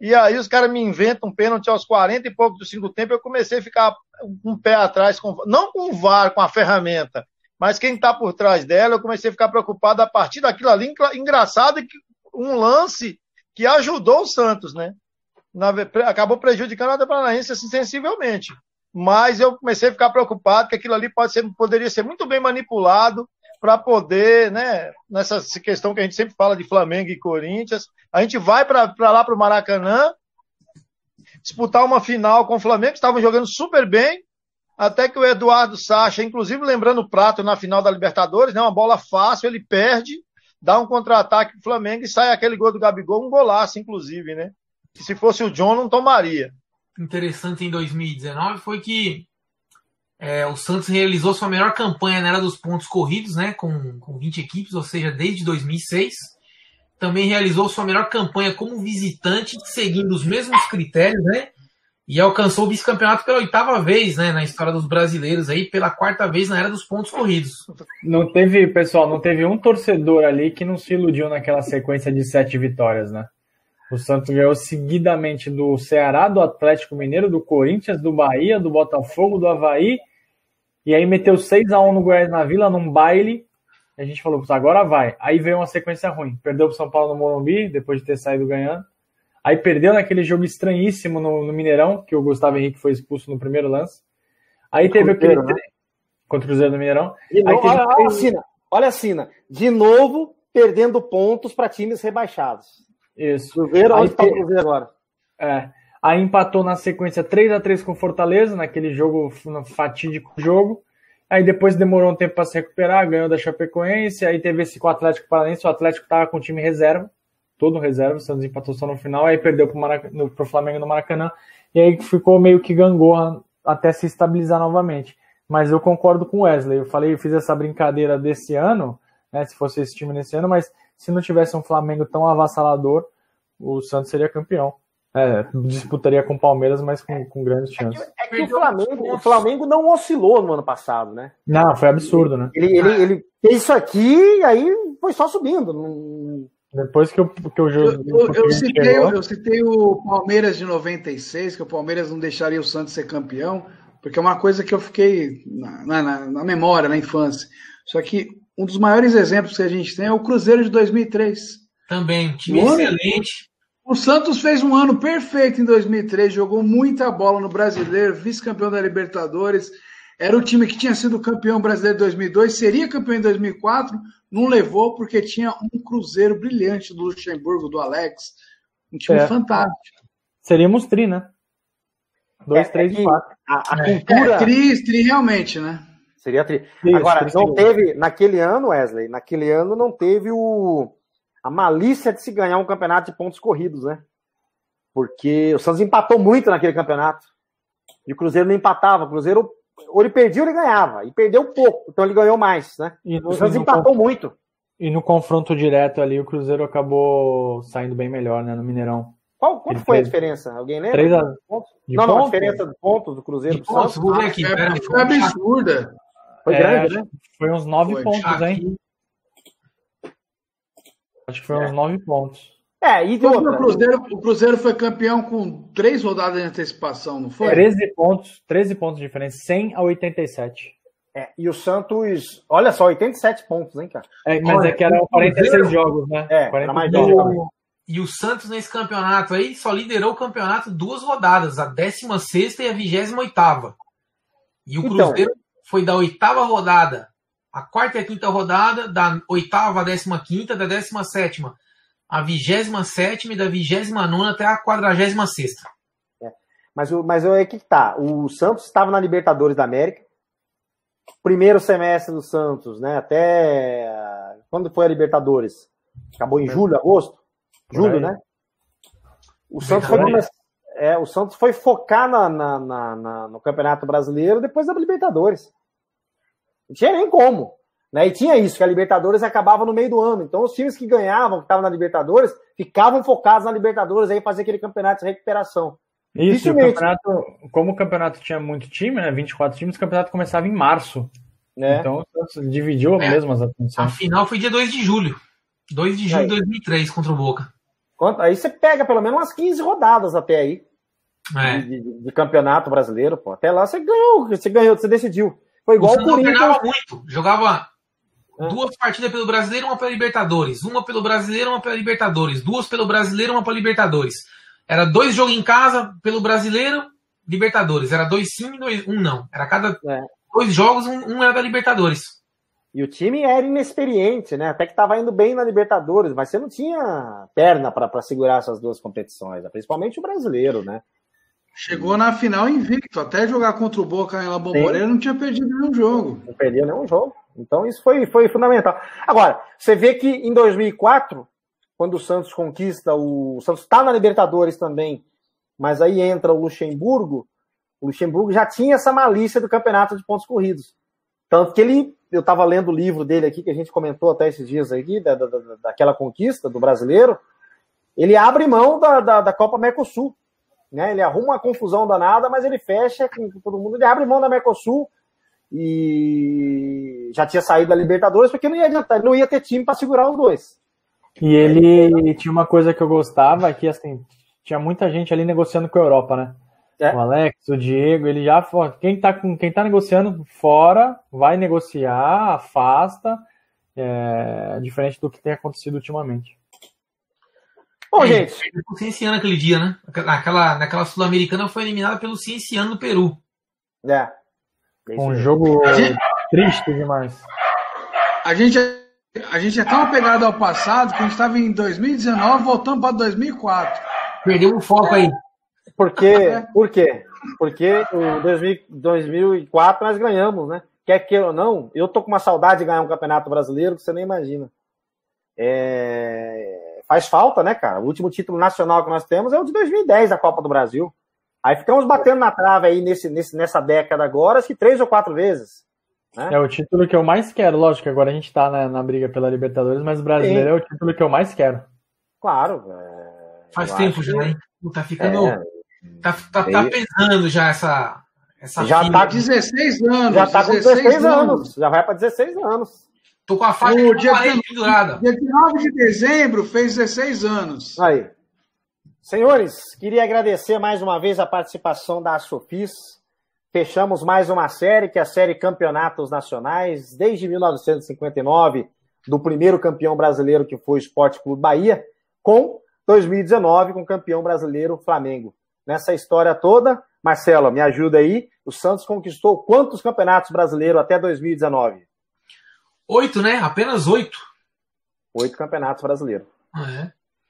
Speaker 7: E aí os caras me inventam um pênalti aos 40 e pouco do segundo tempo. Eu comecei a ficar um pé atrás, não com o VAR, com a ferramenta, mas quem está por trás dela. Eu comecei a ficar preocupado a partir daquilo ali. Engraçado que um lance que ajudou o Santos, né? Acabou prejudicando o Atlético Paranaense assim, sensivelmente. Mas eu comecei a ficar preocupado que aquilo ali poderia ser muito bem manipulado para poder, né? Nessa questão que a gente sempre fala de Flamengo e Corinthians, a gente vai para lá para o Maracanã disputar uma final com o Flamengo, que estavam jogando super bem, até que o Eduardo Sacha, inclusive lembrando o Prato na final da Libertadores, né? Uma bola fácil, ele perde, dá um contra-ataque pro Flamengo e sai aquele gol do Gabigol, um golaço, inclusive, né? Que se fosse o John, não tomaria.
Speaker 2: Interessante em 2019 foi que o Santos realizou sua melhor campanha na era dos pontos corridos, né? Com 20 equipes, ou seja, desde 2006. Também realizou sua melhor campanha como visitante, seguindo os mesmos critérios, né? E alcançou o vice-campeonato pela 8ª vez, né? Na história dos brasileiros, aí pela 4ª vez na era dos pontos corridos.
Speaker 6: Não teve um torcedor ali que não se iludiu naquela sequência de 7 vitórias, né? O Santos ganhou seguidamente do Ceará, do Atlético Mineiro, do Corinthians, do Bahia, do Botafogo, do Avaí, e aí meteu 6-1 no Goiás na Vila, num baile. A gente falou, agora vai. Aí veio uma sequência ruim. Perdeu pro São Paulo no Morumbi, depois de ter saído ganhando. Aí perdeu naquele jogo estranhíssimo no Mineirão, que o Gustavo Henrique foi expulso no primeiro lance. Aí teve aquele... Contra o Cruzeiro do Mineirão.
Speaker 3: Olha a Sina. De novo, perdendo pontos para times rebaixados.
Speaker 6: Isso.
Speaker 3: Cruzeiro, onde está o Cruzeiro agora?
Speaker 6: Aí empatou na sequência 3-3 com o Fortaleza, naquele jogo, no fatídico jogo. Aí depois demorou um tempo para se recuperar, ganhou da Chapecoense. Aí teve esse com o Atlético Paranaense. O Atlético estava com o time reserva, todo reserva. O Santos empatou só no final. Aí perdeu pro Flamengo no Maracanã. E aí ficou meio que gangorra até se estabilizar novamente. Mas eu concordo com o Wesley. Eu fiz essa brincadeira desse ano, né, se fosse esse time nesse ano, mas se não tivesse um Flamengo tão avassalador, o Santos seria campeão. Disputaria com o Palmeiras, mas com grandes chances.
Speaker 3: É que o Flamengo não oscilou no ano passado, né?
Speaker 6: Não, foi absurdo, né?
Speaker 3: Ele fez isso aqui e aí foi só subindo.
Speaker 6: Depois que o jogo...
Speaker 4: Eu citei o Palmeiras de 96, que o Palmeiras não deixaria o Santos ser campeão, porque é uma coisa que eu fiquei na memória, na infância. Só que um dos maiores exemplos que a gente tem é o Cruzeiro de 2003.
Speaker 2: Também, time excelente.
Speaker 4: O Santos fez um ano perfeito em 2003, jogou muita bola no Brasileiro, vice-campeão da Libertadores, era o time que tinha sido campeão brasileiro em 2002, seria campeão em 2004, não levou porque tinha um Cruzeiro brilhante do Luxemburgo, do Alex, um time fantástico.
Speaker 6: Seríamos tri, né? 2, 3 e 4.
Speaker 3: A cultura...
Speaker 4: Tri realmente, né?
Speaker 3: Seria tri.
Speaker 6: Isso,
Speaker 3: agora, não teve, naquele ano, Wesley, não teve a malícia de se ganhar um campeonato de pontos corridos, né? Porque o Santos empatou muito naquele campeonato. E o Cruzeiro não empatava. O Cruzeiro, ou ele perdia ou ele ganhava. E perdeu pouco, então ele ganhou mais, né? O Santos empatou muito.
Speaker 6: E no confronto direto ali, o Cruzeiro acabou saindo bem melhor, né? No Mineirão.
Speaker 3: Quanto foi a diferença? Alguém lembra? A diferença de pontos do Cruzeiro do Santos.
Speaker 2: Vou ver aqui.
Speaker 4: Foi absurda.
Speaker 3: Foi grande, né?
Speaker 6: Foi uns 9 pontos, hein? Acho que foi uns 9 pontos.
Speaker 3: E de outra,
Speaker 4: o Cruzeiro foi campeão com 3 rodadas de antecipação, não foi?
Speaker 6: 13 pontos de diferença, 100 a 87.
Speaker 3: E o Santos, olha só, 87 pontos, hein, cara?
Speaker 6: Mas
Speaker 2: Olha,
Speaker 6: é que eram 46 jogos, né?
Speaker 3: Era mais
Speaker 6: 46
Speaker 3: jogos.
Speaker 2: E o Santos nesse campeonato aí só liderou o campeonato 2 rodadas, a 16ª e a 28ª. E o Cruzeiro foi da 8ª rodada, a 4ª e a 5ª rodada, da 8ª à 15ª, da 17ª a 27ª e da 29ª até a 46ª.
Speaker 3: Mas aí que tá. O Santos estava na Libertadores da América. Primeiro semestre do Santos, né? Até quando foi a Libertadores? Acabou em julho, agosto? Julho, né? O Santos foi focar no Campeonato Brasileiro depois da Libertadores. Não tinha nem como. Né? E tinha isso, que a Libertadores acabava no meio do ano. Então os times que ganhavam, que estavam na Libertadores, ficavam focados na Libertadores, aí fazer aquele campeonato de recuperação.
Speaker 6: Isso, o campeonato, como o campeonato tinha muito time, né? 24 times, o campeonato começava em março. Então dividiu mesmo as atenções.
Speaker 2: A final foi dia 2 de julho. 2 de julho de 2003 contra o Boca.
Speaker 3: Aí você pega pelo menos umas 15 rodadas até aí de campeonato brasileiro, pô. Até lá você ganhou, você decidiu. Foi igual o Corinthians.
Speaker 2: Jogava muito, jogava 2 partidas pelo Brasileiro, 1 pela Libertadores, 1 pelo Brasileiro, 1 pela Libertadores, 2 pelo Brasileiro, 1 pela Libertadores. Era 2 jogos em casa pelo Brasileiro, Libertadores. Era 2 sim e 1 não. Era cada 2 jogos, 1 era da Libertadores.
Speaker 3: E o time era inexperiente, né? Até que estava indo bem na Libertadores, mas você não tinha perna para segurar essas 2 competições, principalmente o brasileiro, né?
Speaker 4: Chegou na final invicto, até jogar contra o Boca em La Bombonera não tinha perdido nenhum jogo.
Speaker 3: Não perdia nenhum jogo. Então isso foi fundamental. Agora, você vê que em 2004, quando o Santos conquista, o Santos está na Libertadores também, mas aí entra o Luxemburgo já tinha essa malícia do campeonato de pontos corridos. Tanto que eu estava lendo o livro dele aqui, que a gente comentou até esses dias aqui, daquela conquista do brasileiro, ele abre mão da Copa Mercosul. Né? Ele arruma uma confusão danada, mas ele fecha com todo mundo, ele abre mão da Mercosul e já tinha saído da Libertadores, porque não ia adiantar, ele não ia ter time para segurar os 2.
Speaker 6: E ele tinha uma coisa que eu gostava, que assim, tinha muita gente ali negociando com a Europa, né? O Alex, o Diego, ele já quem tá negociando fora vai negociar, afasta, diferente do que tem acontecido ultimamente.
Speaker 2: Bom, gente, o Cienciano aquele dia, né? Naquela Sul-Americana foi eliminada pelo Cienciano do Peru.
Speaker 6: Um jogo triste demais.
Speaker 4: A gente é tão apegado ao passado que a gente estava em 2019 voltando para 2004.
Speaker 2: Perdeu o foco aí.
Speaker 3: Por quê? Porque em 2004 nós ganhamos, né? Quer queira ou não, eu tô com uma saudade de ganhar um campeonato brasileiro que você nem imagina. Faz falta, né, cara? O último título nacional que nós temos é o de 2010, da Copa do Brasil. Aí ficamos batendo na trave aí nessa década agora, acho que 3 ou 4 vezes. Né?
Speaker 6: É o título que eu mais quero, lógico que agora a gente tá na briga pela Libertadores, mas o brasileiro é o título que eu mais quero.
Speaker 3: Claro.
Speaker 2: Faz tempo já, hein? Tá ficando... Tá pesando já essa
Speaker 4: já tá 16 anos.
Speaker 3: Já tá com 16 anos. Já vai para 16 anos.
Speaker 2: Tô com a faixa pendurada.
Speaker 4: Dia 9 de dezembro fez 16 anos.
Speaker 3: Aí. Senhores, queria agradecer mais uma vez a participação da Sofis. Fechamos mais uma série, que é a série Campeonatos Nacionais, desde 1959, do primeiro campeão brasileiro, que foi o Sport Clube Bahia, com 2019, com o campeão brasileiro Flamengo. Nessa história toda, Marcelo, me ajuda aí, o Santos conquistou quantos campeonatos brasileiros até 2019?
Speaker 2: 8, né? Apenas 8.
Speaker 3: 8 campeonatos brasileiros.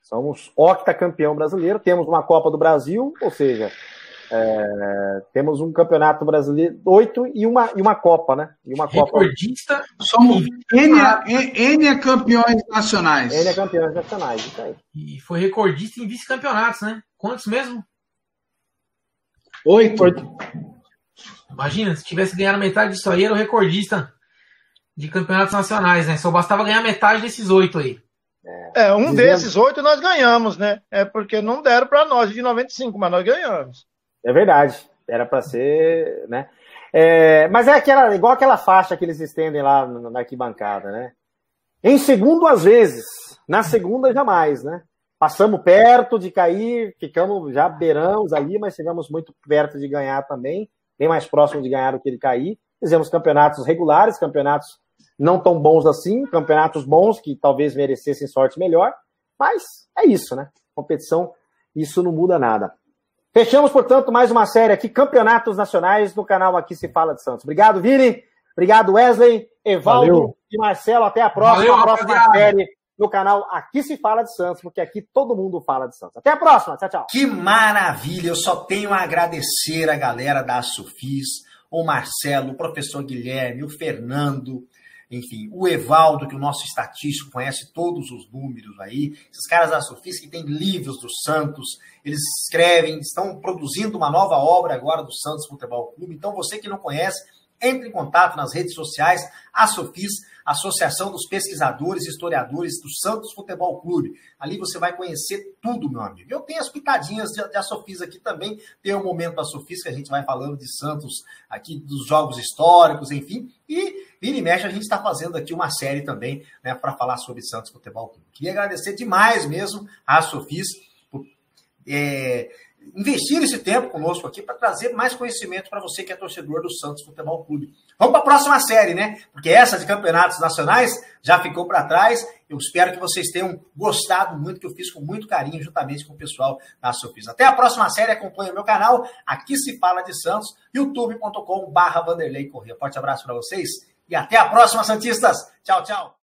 Speaker 3: Somos octacampeão brasileiro, temos uma Copa do Brasil, ou seja, temos um campeonato brasileiro, 8 e uma Copa, né? E uma
Speaker 2: recordista.
Speaker 3: Copa.
Speaker 4: Somos N campeões nacionais.
Speaker 3: N campeões nacionais, isso aí.
Speaker 2: E foi recordista em vice-campeonatos, né? Quantos mesmo?
Speaker 4: 8.
Speaker 2: Imagina, se tivesse ganhado metade disso aí, era o recordista de campeonatos nacionais, né? Só bastava ganhar metade desses 8 aí.
Speaker 7: Desses 8 nós ganhamos, né? É porque não deram para nós de 95, mas nós ganhamos. É
Speaker 3: verdade. Era para ser, né? Mas igual aquela faixa que eles estendem lá na arquibancada, né? Em segundo, às vezes. Na segunda, jamais, né? Passamos perto de cair, ficamos, já beiramos ali, mas chegamos muito perto de ganhar também, bem mais próximo de ganhar do que de cair. Fizemos campeonatos regulares, campeonatos não tão bons assim, campeonatos bons que talvez merecessem sorte melhor, mas é isso, né? Competição, isso não muda nada. Fechamos, portanto, mais uma série aqui, Campeonatos Nacionais, no canal Aqui Se Fala de Santos. Obrigado, Vini. Obrigado, Wesley, Evaldo
Speaker 6: Valeu.
Speaker 3: e Marcelo. Até a próxima, série no canal Aqui Se Fala de Santos, porque aqui todo mundo fala de Santos. Até a próxima. Tchau, tchau.
Speaker 1: Que maravilha! Eu só tenho a agradecer a galera da Sofis, o Marcelo, o professor Guilherme, o Fernando, enfim, o Evaldo, que o nosso estatístico conhece todos os números aí. Esses caras da Sofis que têm livros do Santos, eles escrevem, estão produzindo uma nova obra agora do Santos Futebol Clube. Então, você que não conhece, entre em contato nas redes sociais, a Sofis, Associação dos Pesquisadores e Historiadores do Santos Futebol Clube. Ali você vai conhecer tudo, meu amigo. Eu tenho as pitadinhas de Sofis aqui também, tem o Momento da Sofis, que a gente vai falando de Santos aqui, dos jogos históricos, enfim. E vira e mexe, a gente está fazendo aqui uma série também, né, para falar sobre Santos Futebol Clube. Queria agradecer demais mesmo a Sofis por investir esse tempo conosco aqui para trazer mais conhecimento para você que é torcedor do Santos Futebol Clube. Vamos para a próxima série, né? Porque essa de campeonatos nacionais já ficou para trás. Eu espero que vocês tenham gostado muito, que eu fiz com muito carinho, juntamente com o pessoal da Sofis. Até a próxima série, acompanhe o meu canal, Aqui Se Fala de Santos, youtube.com/Vanderlei Corrêa. Forte abraço para vocês e até a próxima, Santistas. Tchau, tchau.